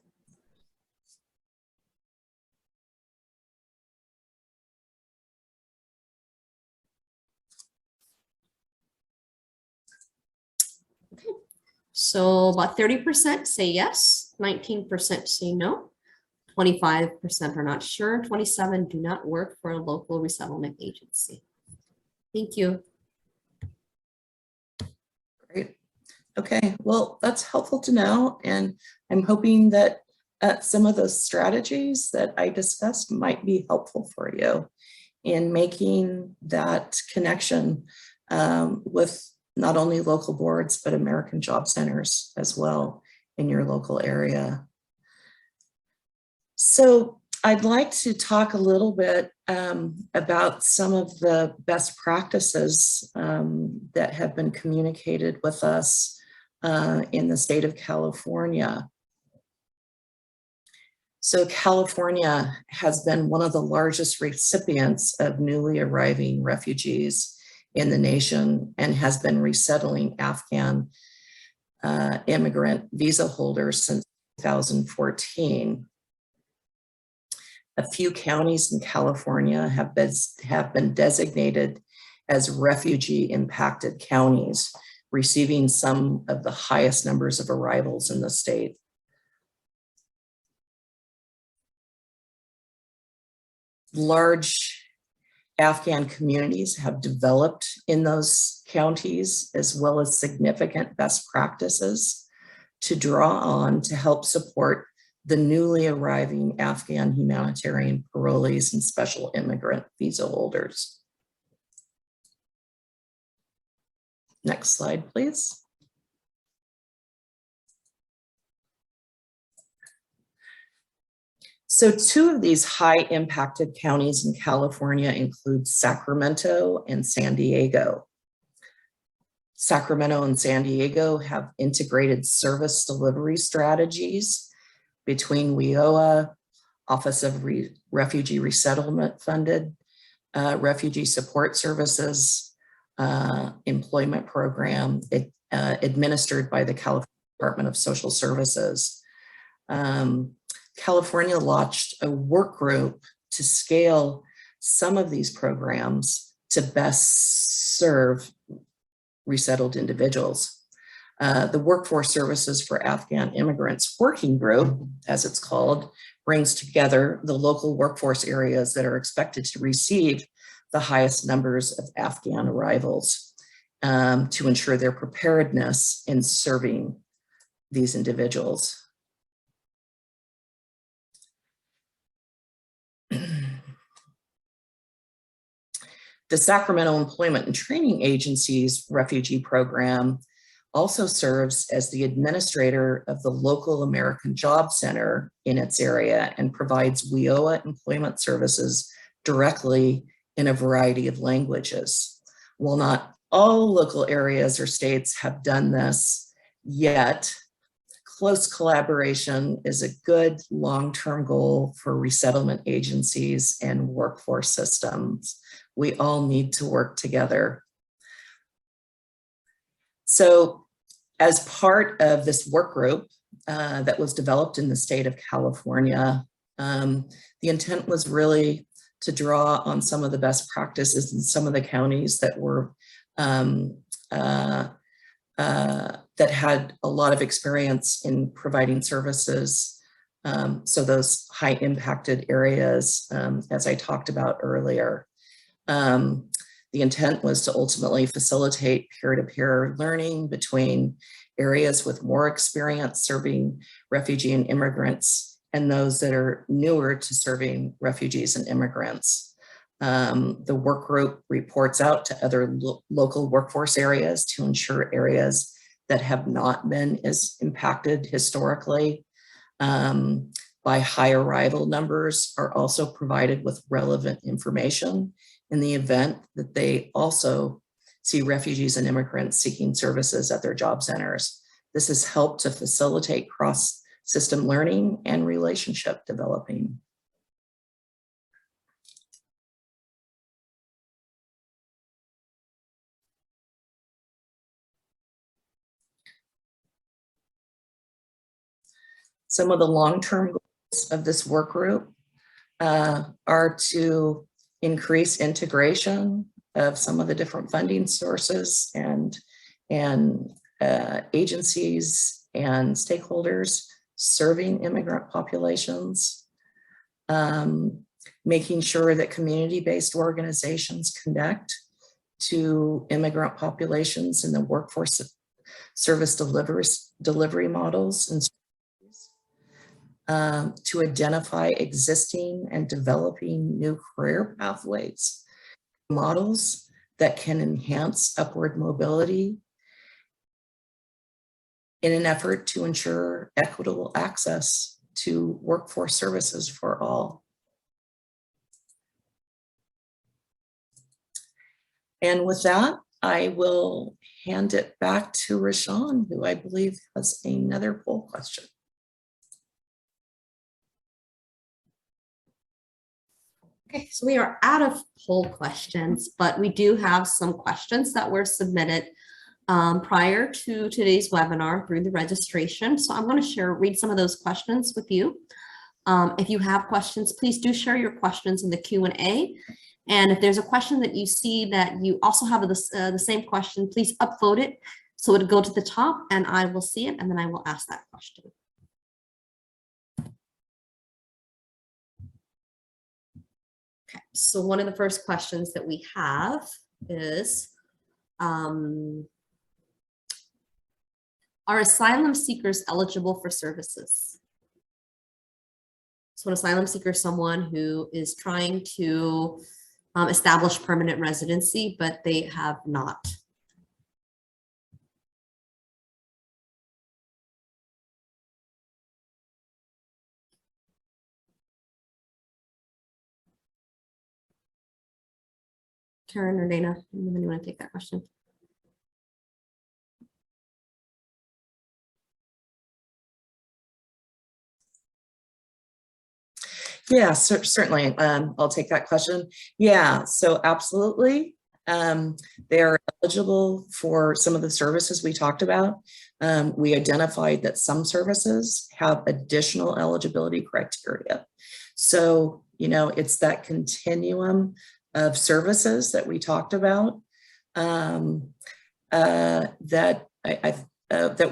Okay, so about 30% say yes, 19% say no, 25% are not sure, 27% do not work for a local resettlement agency. Thank you. Great. Okay, well, that's helpful to know. And I'm hoping that some of those strategies that I discussed might be helpful for you in making that connection with not only local boards, but American Job Centers as well in your local area. So I'd like to talk a little bit about some of the best practices that have been communicated with us in the state of California. So California has been one of the largest recipients of newly arriving refugees in the nation and has been resettling Afghan immigrant visa holders since 2014. A few counties in California have been designated as refugee impacted counties, receiving some of the highest numbers of arrivals in the state. Large Afghan communities have developed in those counties, as well as significant best practices to draw on to help support the newly arriving Afghan humanitarian parolees and special immigrant visa holders. Next slide, please. So two of these high impacted counties in California include Sacramento and San Diego. Sacramento and San Diego have integrated service delivery strategies between WIOA, Office of Refugee Resettlement Funded, Refugee Support Services, employment program administered by the California Department of Social Services. California launched a work group to scale some of these programs to best serve resettled individuals. The Workforce Services for Afghan Immigrants Working Group, as it's called, brings together the local workforce areas that are expected to receive the highest numbers of Afghan arrivals to ensure their preparedness in serving these individuals. The Sacramento Employment and Training Agency's refugee program also serves as the administrator of the local American Job Center in its area and provides WIOA employment services directly in a variety of languages. While not all local areas or states have done this yet, close collaboration is a good long-term goal for resettlement agencies and workforce systems. We all need to work together. So as part of this work group that was developed in the state of California, the intent was really to draw on some of the best practices in some of the counties that were that had a lot of experience in providing services. So those high impacted areas, as I talked about earlier. The intent was to ultimately facilitate peer-to-peer learning between areas with more experience serving refugee and immigrants and those that are newer to serving refugees and immigrants. The work group reports out to other local workforce areas to ensure areas that have not been as impacted historically by high arrival numbers are also provided with relevant information in the event that they also see refugees and immigrants seeking services at their job centers. This has helped to facilitate cross-system learning and relationship developing. Some of the long-term goals of this work group are to increase integration of some of the different funding sources and agencies and stakeholders serving immigrant populations, making sure that community-based organizations connect to immigrant populations in the workforce service delivery models and to identify existing and developing new career pathways, models that can enhance upward mobility in an effort to ensure equitable access to workforce services for all. And with that, I will hand it back to Rishan, who I believe has another poll question. Okay, so we are out of poll questions, but we do have some questions that were submitted prior to today's webinar through the registration. So I'm going to read some of those questions with you. If you have questions, please do share your questions in the Q&A. And if there's a question that you see that you also have the same question, please upvote it So it'll go to the top and I will see it and then I will ask that question. Okay, so one of the first questions that we have is, are asylum seekers eligible for services? So an asylum seeker is someone who is trying to establish permanent residency, but they have not. Karen or Dana, anyone want to take that question? Yeah, certainly. I'll take that question. Yeah, so absolutely. They are eligible for some of the services we talked about. We identified that some services have additional eligibility criteria. So, you know, it's that continuum of services that we talked about that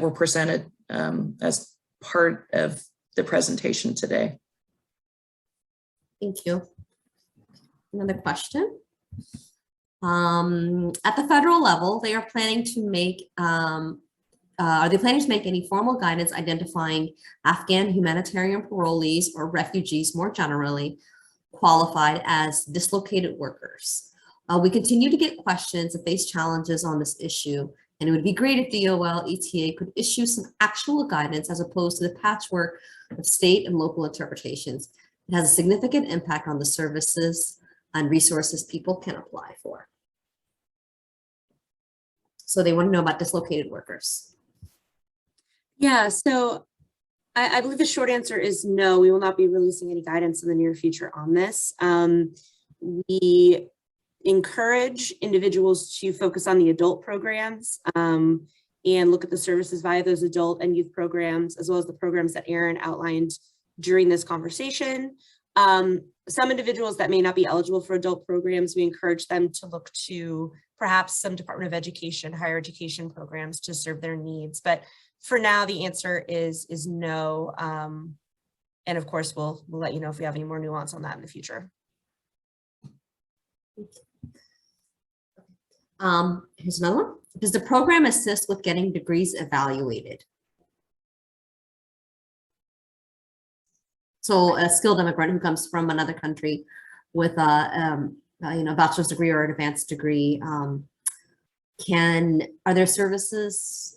were presented as part of the presentation today. Thank you. Another question. At the federal level, they are planning to make, are they planning to make any formal guidance identifying Afghan humanitarian parolees or refugees more generally qualified as dislocated workers? We continue to get questions and face challenges on this issue, and it would be great if the DOL ETA could issue some actual guidance as opposed to the patchwork of state and local interpretations. It has a significant impact on the services and resources people can apply for. So they want to know about dislocated workers. Yeah, so I believe the short answer is no, we will not be releasing any guidance in the near future on this. We encourage individuals to focus on the adult programs and look at the services via those adult and youth programs, as well as the programs that Ayreen outlined during this conversation. Some individuals that may not be eligible for adult programs, we encourage them to look to perhaps some Department of Education, higher education programs to serve their needs. But for now, the answer is no. And of course, we'll let you know if we have any more nuance on that in the future. Here's another one. Does the program assist with getting degrees evaluated? So a skilled immigrant who comes from another country with a bachelor's degree or an advanced degree, are there services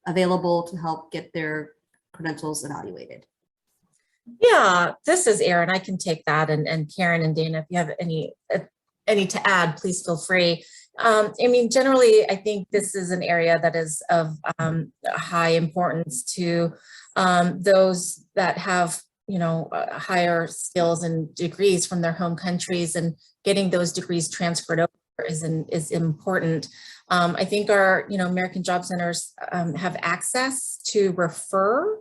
available to help get their credentials evaluated? Yeah, this is Ayreen. I can take that, and Karen and Dana, if you have any to add, please feel free. I mean, generally, I think this is an area that is of high importance to those that have, you know, higher skills and degrees from their home countries, and getting those degrees transferred over is important. I think our, you know, American Job Centers have access to refer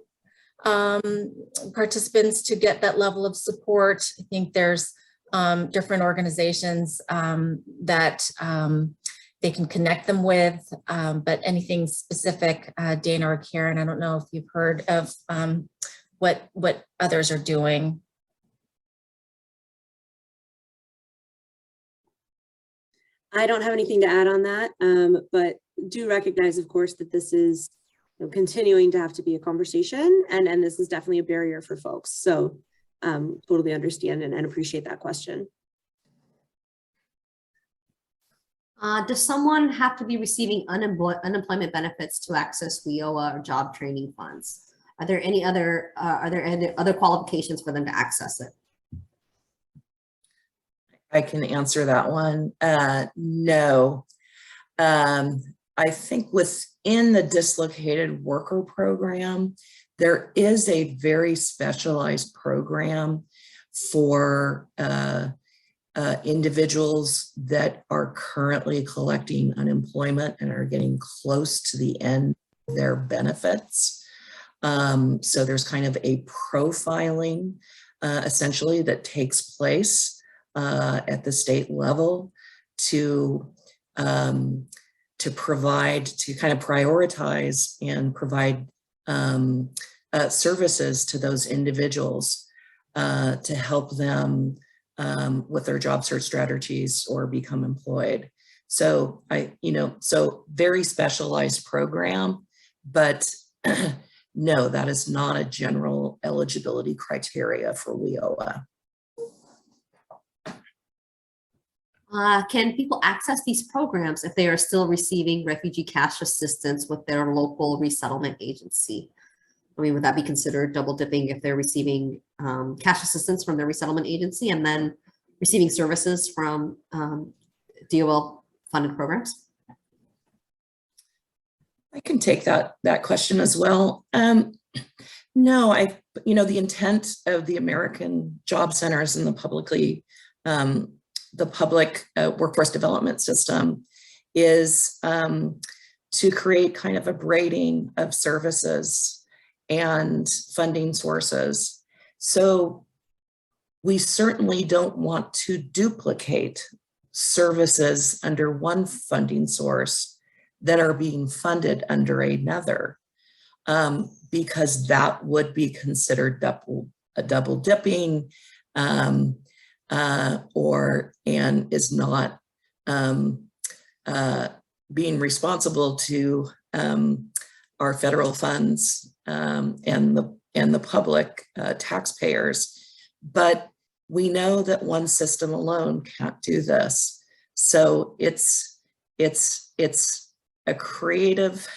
participants to get that level of support. I think there's different organizations that they can connect them with, but anything specific, Dana or Karen, I don't know if you've heard of what others are doing. I don't have anything to add on that, but do recognize, of course, that this is continuing to have to be a conversation, and this is definitely a barrier for folks. So totally understand and appreciate that question. Does someone have to be receiving unemployment benefits to access WIOA or job training funds? Are there any other qualifications for them to access it? I can answer that one. No. I think within the dislocated worker program, there is a very specialized program for individuals that are currently collecting unemployment and are getting close to the end of their benefits. So there's kind of a profiling essentially that takes place at the state level to to provide, to kind of prioritize and provide services to those individuals to help them with their job search strategies or become employed. So so very specialized program, but no, that is not a general eligibility criteria for WIOA. Can people access these programs if they are still receiving refugee cash assistance with their local resettlement agency? I mean, would that be considered double dipping if they're receiving cash assistance from their resettlement agency and then receiving services from DOL funded programs? I can take that question as well. No, the intent of the American Job Centers and the public workforce development system is to create kind of a braiding of services and funding sources. So we certainly don't want to duplicate services under one funding source that are being funded under another, because that would be considered double dipping, and is not being responsible to our federal funds and the public taxpayers. But we know that one system alone can't do this. So it's a creative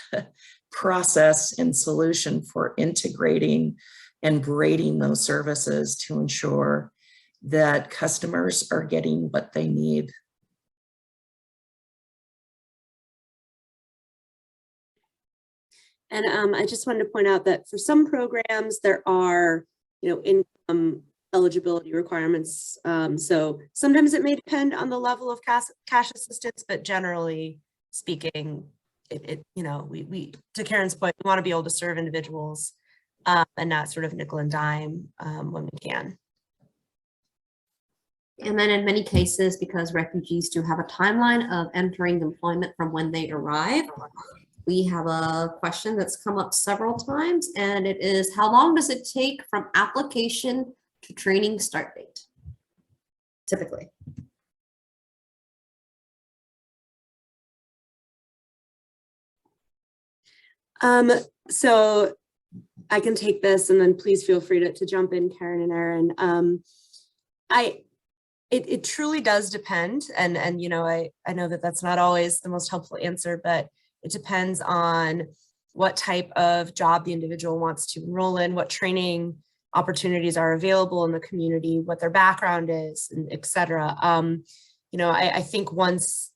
process and solution for integrating and braiding those services to ensure that customers are getting what they need. And I just wanted to point out that for some programs, there are, income eligibility requirements. So sometimes it may depend on the level of cash assistance, but generally speaking, we to Karen's point, we want to be able to serve individuals and not sort of nickel and dime when we can. And then in many cases, because refugees do have a timeline of entering employment from when they arrive, we have a question that's come up several times, and it is, how long does it take from application to training start date, typically? So I can take this, and then please feel free to jump in, Karen and Ayreen. It truly does depend, and I know that that's not always the most helpful answer, but it depends on what type of job the individual wants to enroll in, what training opportunities are available in the community, what their background is, and et cetera. I think once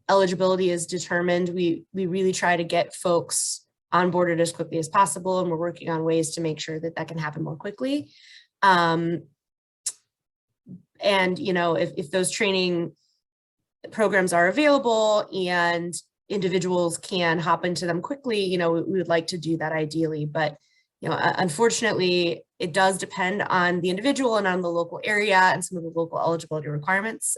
eligibility is determined, we really try to get folks onboarded as quickly as possible, and we're working on ways to make sure that that can happen more quickly. And if those training programs are available and individuals can hop into them quickly, we would like to do that ideally, but unfortunately, it does depend on the individual and on the local area and some of the local eligibility requirements.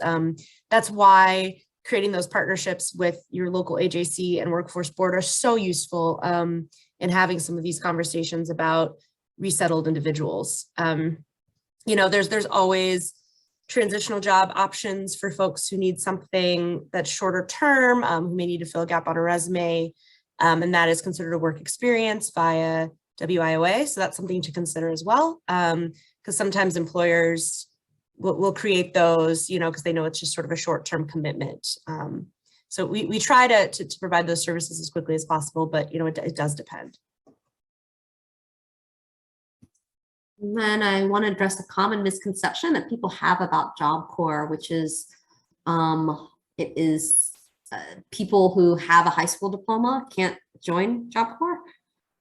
That's why creating those partnerships with your local AJC and workforce board are so useful in having some of these conversations about resettled individuals. There's always transitional job options for folks who need something that's shorter term, who may need to fill a gap on a resume, and that is considered a work experience via WIOA. So that's something to consider as well, because sometimes employers will create those, because they know it's just sort of a short-term commitment. So we try to provide those services as quickly as possible, but it does depend. And then I want to address a common misconception that people have about Job Corps, which is people who have a high school diploma can't join Job Corps.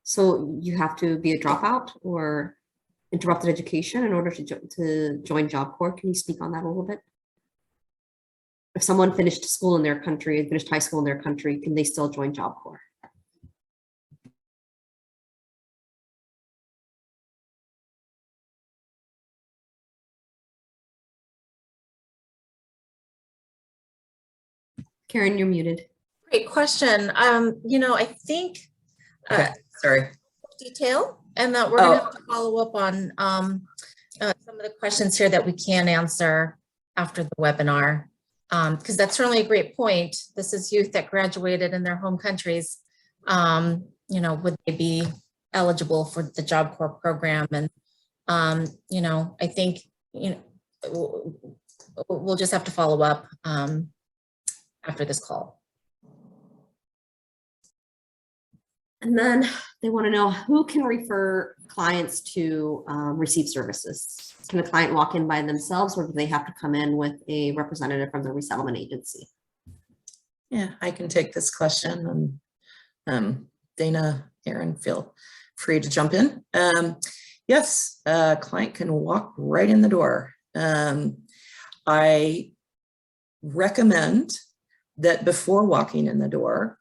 So you have to be a dropout or interrupted education in order to join Job Corps. Can you speak on that a little bit? If someone finished school in their country, finished high school in their country, can they still join Job Corps? Karen, you're muted. Great question. I think Okay, sorry. detail, and that we're going to Oh. have to follow up on some of the questions here that we can answer after the webinar, because that's certainly a great point. This is youth that graduated in their home countries. Would they be eligible for the Job Corps program? And, I think, we'll just have to follow up after this call. And then they want to know who can refer clients to receive services. Can a client walk in by themselves, or do they have to come in with a representative from the resettlement agency? Yeah, I can take this question, and Dana, Ayreen, feel free to jump in. Yes, a client can walk right in the door. I recommend that before walking in the door,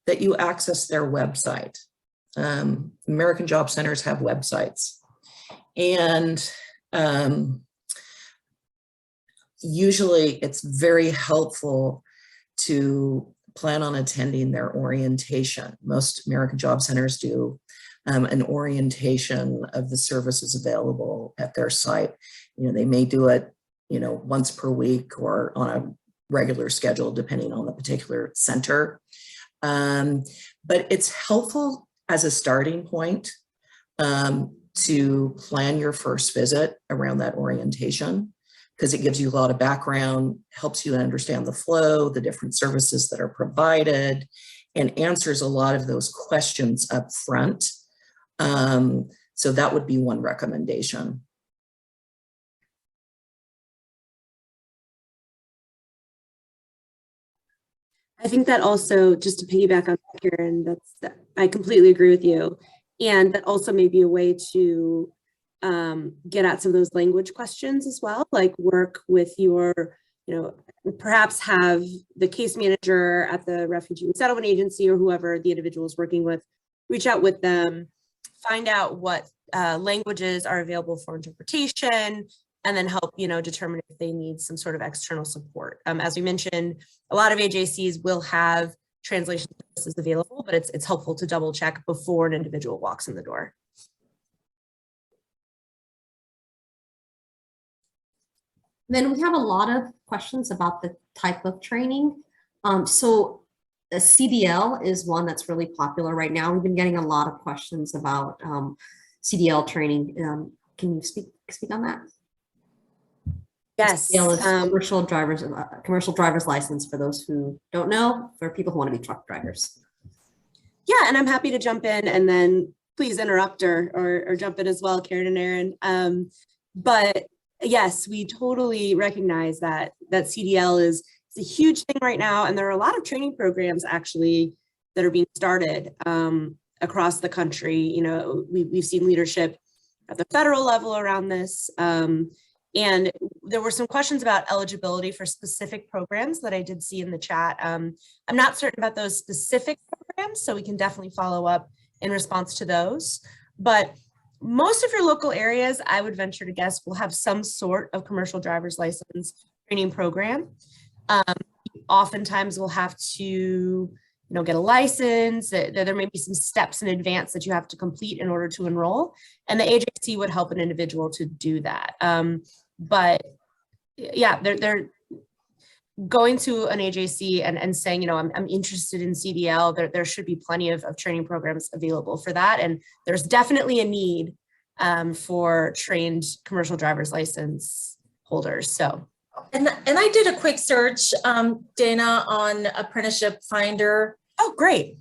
that you access their website. American Job Centers have websites, and usually it's very helpful to plan on attending their orientation. Most American Job Centers do an orientation of the services available at their site. They may do it, once per week or on a regular schedule, depending on the particular center. But it's helpful as a starting point to plan your first visit around that orientation, because it gives you a lot of background, helps you understand the flow, the different services that are provided, and answers a lot of those questions up front. So that would be one recommendation. I think that also, just to piggyback on Karen, I completely agree with you. And that also may be a way to get at some of those language questions as well, like work with your, perhaps have the case manager at the Refugee Resettlement Agency or whoever the individual is working with, reach out with them, find out what languages are available for interpretation, and then help, determine if they need some sort of external support. As we mentioned, a lot of AJCs will have translation services available, but it's helpful to double check before an individual walks in the door. Then we have a lot of questions about the type of training. So a CDL is one that's really popular right now. We've been getting a lot of questions about CDL training. Can you speak on that? Yes. CDL is commercial driver's license, for those who don't know, for people who want to be truck drivers. Yeah, and I'm happy to jump in, and then please interrupt or jump in as well, Karen and Ayreen. But yes, we totally recognize that CDL is a huge thing right now, and there are a lot of training programs actually that are being started across the country. We've seen leadership at the federal level around this. And there were some questions about eligibility for specific programs that I did see in the chat. I'm not certain about those specific programs, so we can definitely follow up in response to those. But most of your local areas, I would venture to guess, will have some sort of commercial driver's license training program. Oftentimes we'll have to get a license. There may be some steps in advance that you have to complete in order to enroll, and the AJC would help an individual to do that. But yeah, they're going to an AJC and saying, I'm interested in CDL. There should be plenty of training programs available for that, and there's definitely a need for trained commercial driver's license holders. So. And I did a quick search, Dana, on Apprenticeship Finder. Oh, great.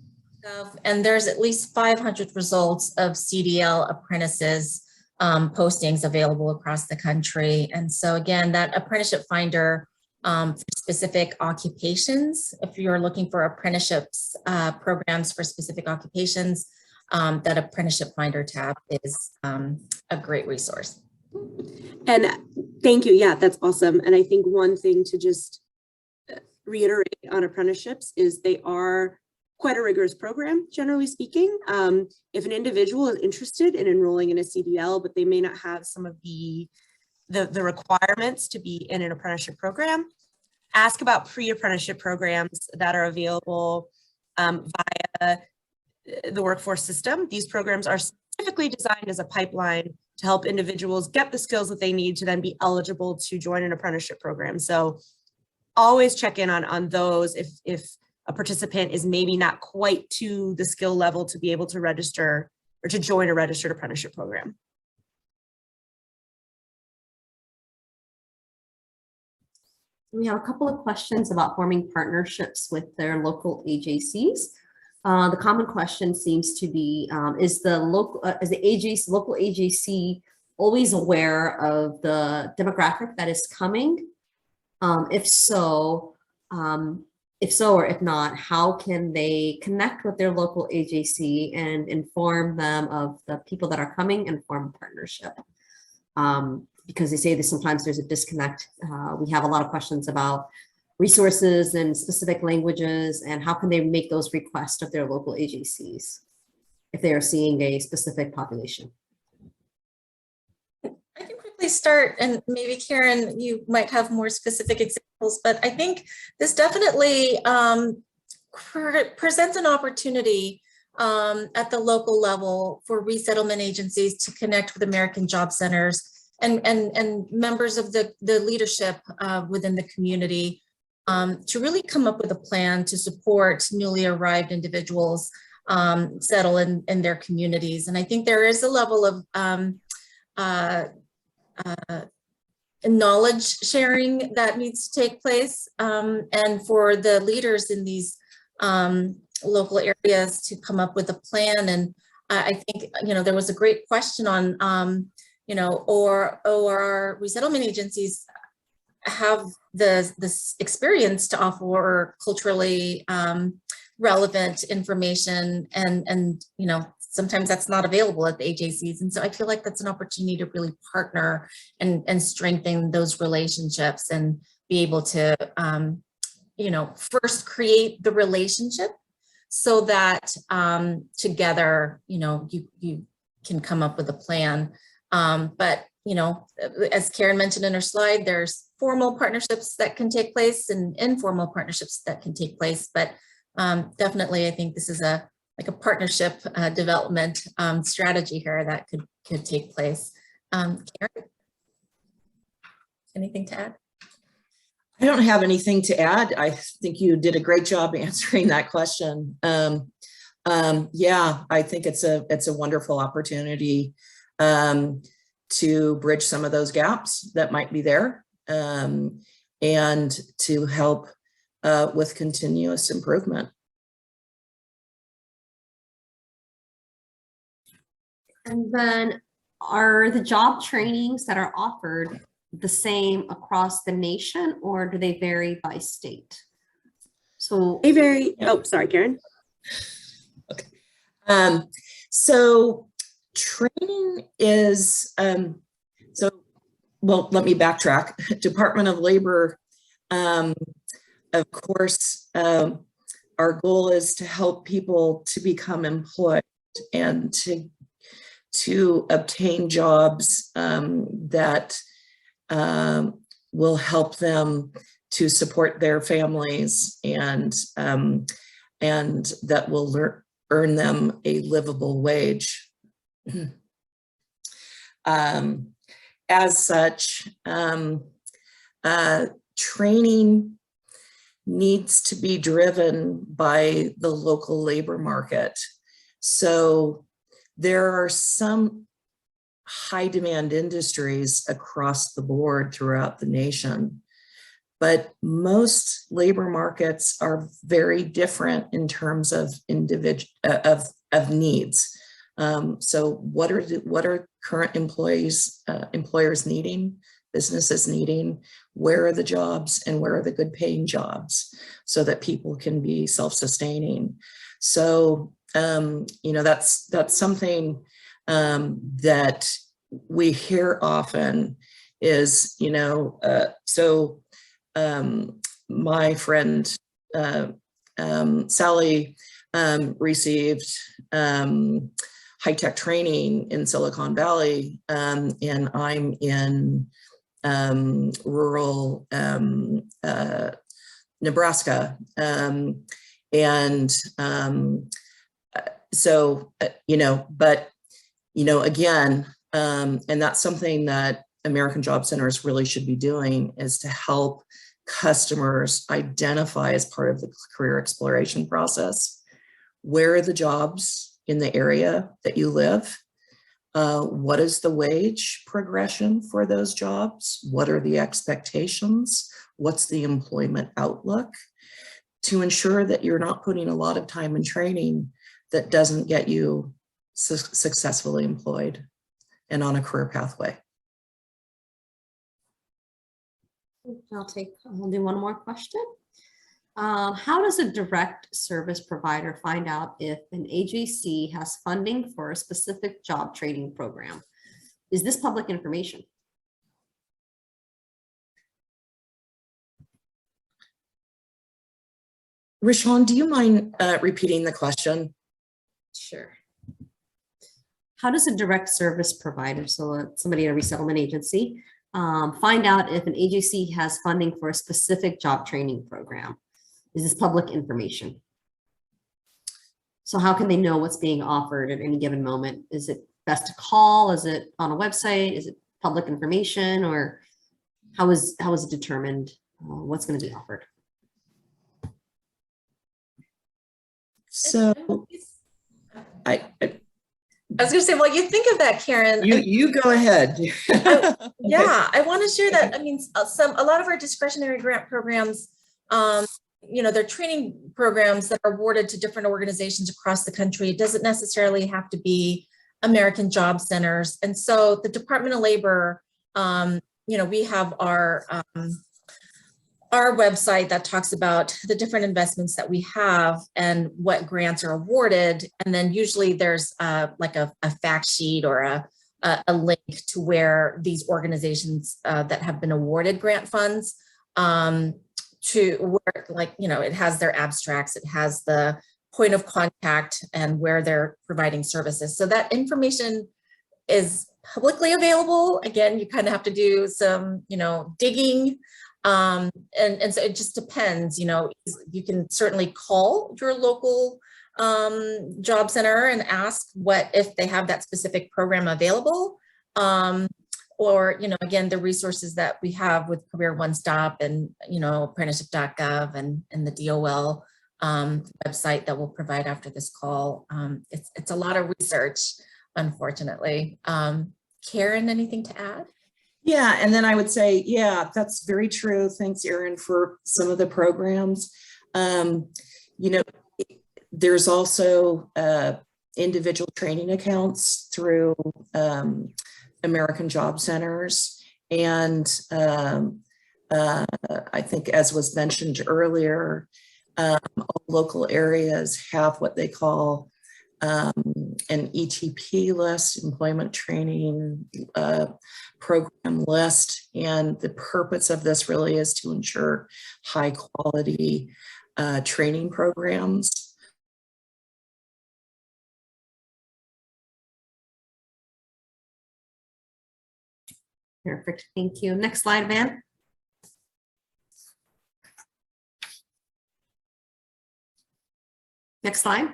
And there's at least 500 results of CDL apprentices postings available across the country. And so again, that Apprenticeship Finder for specific occupations, if you're looking for apprenticeships programs for specific occupations, that Apprenticeship Finder tab is a great resource. And thank you. Yeah, that's awesome. And I think one thing to just reiterate on apprenticeships is they are quite a rigorous program, generally speaking. If an individual is interested in enrolling in a CDL, but they may not have some of the requirements to be in an apprenticeship program, ask about pre-apprenticeship programs that are available via the workforce system. These programs are specifically designed as a pipeline to help individuals get the skills that they need to then be eligible to join an apprenticeship program. So always check in on those if a participant is maybe not quite to the skill level to be able to register or to join a registered apprenticeship program. We have a couple of questions about forming partnerships with their local AJCs. The common question seems to be, is the local AJC always aware of the demographic that is coming? If so, or if not, how can they connect with their local AJC and inform them of the people that are coming and form a partnership? Because they say that sometimes there's a disconnect. We have a lot of questions about resources and specific languages, and how can they make those requests of their local AJCs if they are seeing a specific population? I can quickly start, and maybe Karen, you might have more specific examples, but I think this definitely presents an opportunity at the local level for resettlement agencies to connect with American Job Centers and members of the leadership within the community to really come up with a plan to support newly arrived individuals settle in their communities. And I think there is a level of knowledge sharing that needs to take place, and for the leaders in these local areas to come up with a plan. And I think, there was a great question on, ORR resettlement agencies have this experience to offer culturally relevant information, and sometimes that's not available at the AJCs. And so I feel like that's an opportunity to really partner and strengthen those relationships and be able to, first create the relationship so that together, you can come up with a plan. But, as Karen mentioned in her slide, there's formal partnerships that can take place and informal partnerships that can take place. But definitely, I think this is a partnership development strategy here that could take place. Karen, anything to add? I don't have anything to add. I think you did a great job answering that question. Yeah, I think it's a wonderful opportunity to bridge some of those gaps that might be there, and to help with continuous improvement. And then, are the job trainings that are offered the same across the nation, or do they vary by state? So They vary. Oh, sorry, Karen. Okay. So training is, well, let me backtrack. Department of Labor, of course, our goal is to help people to become employed and to obtain jobs that will help them to support their families and that will earn them a livable wage. As such, training needs to be driven by the local labor market. So there are some high demand industries across the board throughout the nation, but most labor markets are very different in terms of needs. So what are current employers needing, businesses needing? Where are the jobs and where are the good paying jobs so that people can be self-sustaining? So that's something that we hear often is, my friend Sally received high-tech training in Silicon Valley, and I'm in rural Nebraska. And again, and that's something that American Job Centers really should be doing, is to help customers identify, as part of the career exploration process, where are the jobs in the area that you live? What is the wage progression for those jobs? What are the expectations? What's the employment outlook? To ensure that you're not putting a lot of time in training that doesn't get you successfully employed and on a career pathway. I'll do one more question. How does a direct service provider find out if an AJC has funding for a specific job training program? Is this public information? Rishan, do you mind repeating the question? Sure. How does a direct service provider, so somebody at a resettlement agency, find out if an AJC has funding for a specific job training program? Is this public information? So how can they know what's being offered at any given moment? Is it best to call? Is it on a website? Is it public information? Or how is it determined what's going to be offered? So I was going to say, well, you think of that, Karen. You go ahead. Yeah, I want to share that. I mean, a lot of our discretionary grant programs, they're training programs that are awarded to different organizations across the country. It doesn't necessarily have to be American Job Centers. And so the Department of Labor, we have our website that talks about the different investments that we have and what grants are awarded. And then usually there's like a fact sheet or a link to where these organizations that have been awarded grant funds to where, it has their abstracts, it has the point of contact and where they're providing services. So that information is publicly available. Again, you kind of have to do some, digging. And so it just depends, you can certainly call your local job center and ask if they have that specific program available. Or, again, the resources that we have with Career One Stop and, apprenticeship.gov and the DOL website that we'll provide after this call. It's a lot of research, unfortunately. Karen, anything to add? Yeah, and then I would say, yeah, that's very true. Thanks, Ayreen, for some of the programs. There's also individual training accounts through American Job Centers. And I think, as was mentioned earlier, all local areas have what they call an ETP list, employment training program list. And the purpose of this really is to ensure high quality training programs. Perfect, thank you. Next slide, Van. Next slide.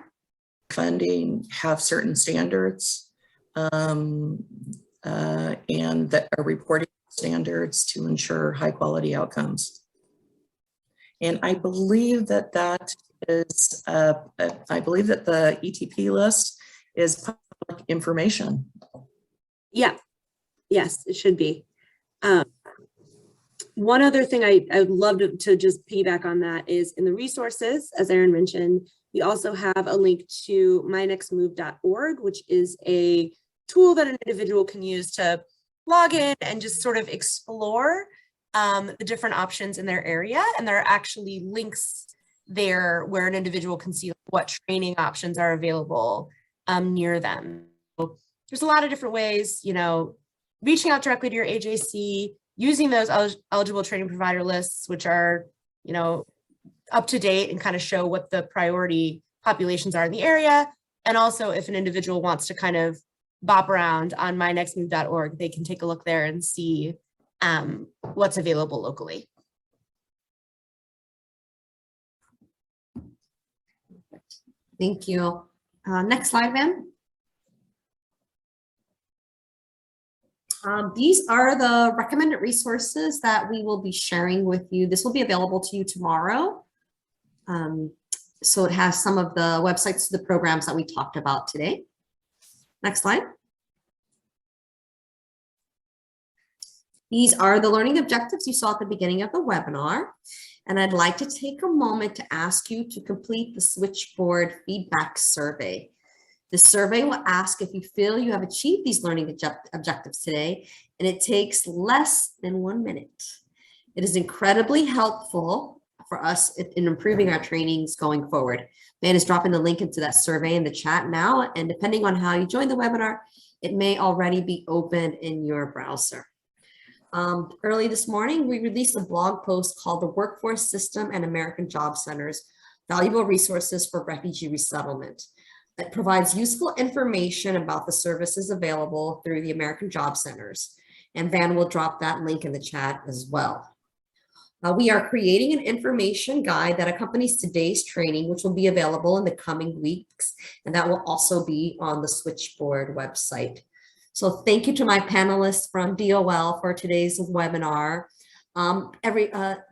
Funding have certain standards and that are reporting standards to ensure high quality outcomes. And I believe that is, I believe that the ETP list is public information. Yeah, yes, it should be. One other thing I would love to just piggyback on that is in the resources, as Ayreen mentioned, we also have a link to mynextmove.org, which is a tool that an individual can use to log in and just sort of explore the different options in their area. And there are actually links there where an individual can see what training options are available near them. So there's a lot of different ways, reaching out directly to your AJC, using those eligible training provider lists, which are, up to date and kind of show what the priority populations are in the area. And also if an individual wants to kind of bop around on mynextmove.org, they can take a look there and see what's available locally. Thank you. Next slide, Van. These are the recommended resources that we will be sharing with you. This will be available to you tomorrow. So it has some of the websites to the programs that we talked about today. Next slide. These are the learning objectives you saw at the beginning of the webinar. And I'd like to take a moment to ask you to complete the Switchboard feedback survey. The survey will ask if you feel you have achieved these learning objectives today, and it takes less than 1 minute. It is incredibly helpful for us in improving our trainings going forward. Man is dropping the link into that survey in the chat now, and depending on how you join the webinar, it may already be open in your browser. Early this morning, we released a blog post called The Workforce System and American Job Centers, Valuable Resources for Refugee Resettlement. It provides useful information about the services available through the American Job Centers. And Van will drop that link in the chat as well. We are creating an information guide that accompanies today's training, which will be available in the coming weeks. And that will also be on the Switchboard website. So thank you to my panelists from DOL for today's webinar.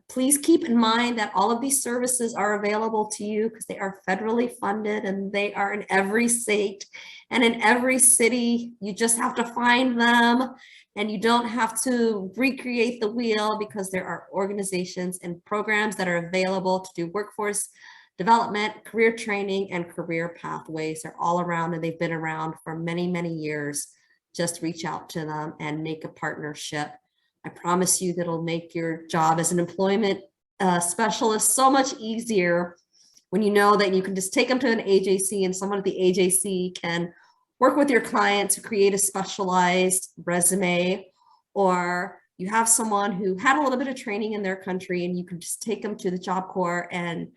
Please keep in mind that all of these services are available to you because they are federally funded and they are in every state and in every city. You just have to find them and you don't have to recreate the wheel because there are organizations and programs that are available to do workforce development, career training, and career pathways. They're all around and they've been around for many, many years. Just reach out to them and make a partnership. I promise you that it'll make your job as an employment specialist so much easier when you know that you can just take them to an AJC and someone at the AJC can work with your client to create a specialized resume, or you have someone who had a little bit of training in their country and you can just take them to the Job Corps and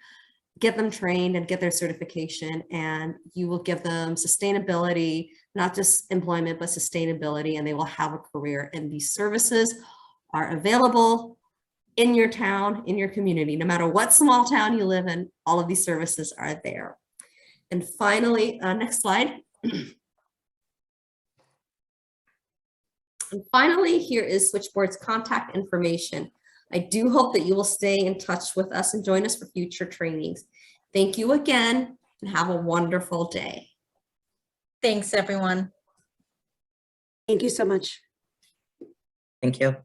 get them trained and get their certification, and you will give them sustainability, not just employment, but sustainability, and they will have a career. And these services are available in your town, in your community, no matter what small town you live in, all of these services are there. And finally, next slide. And finally, here is Switchboard's contact information. I do hope that you will stay in touch with us and join us for future trainings. Thank you again and have a wonderful day. Thanks, everyone. Thank you so much. Thank you.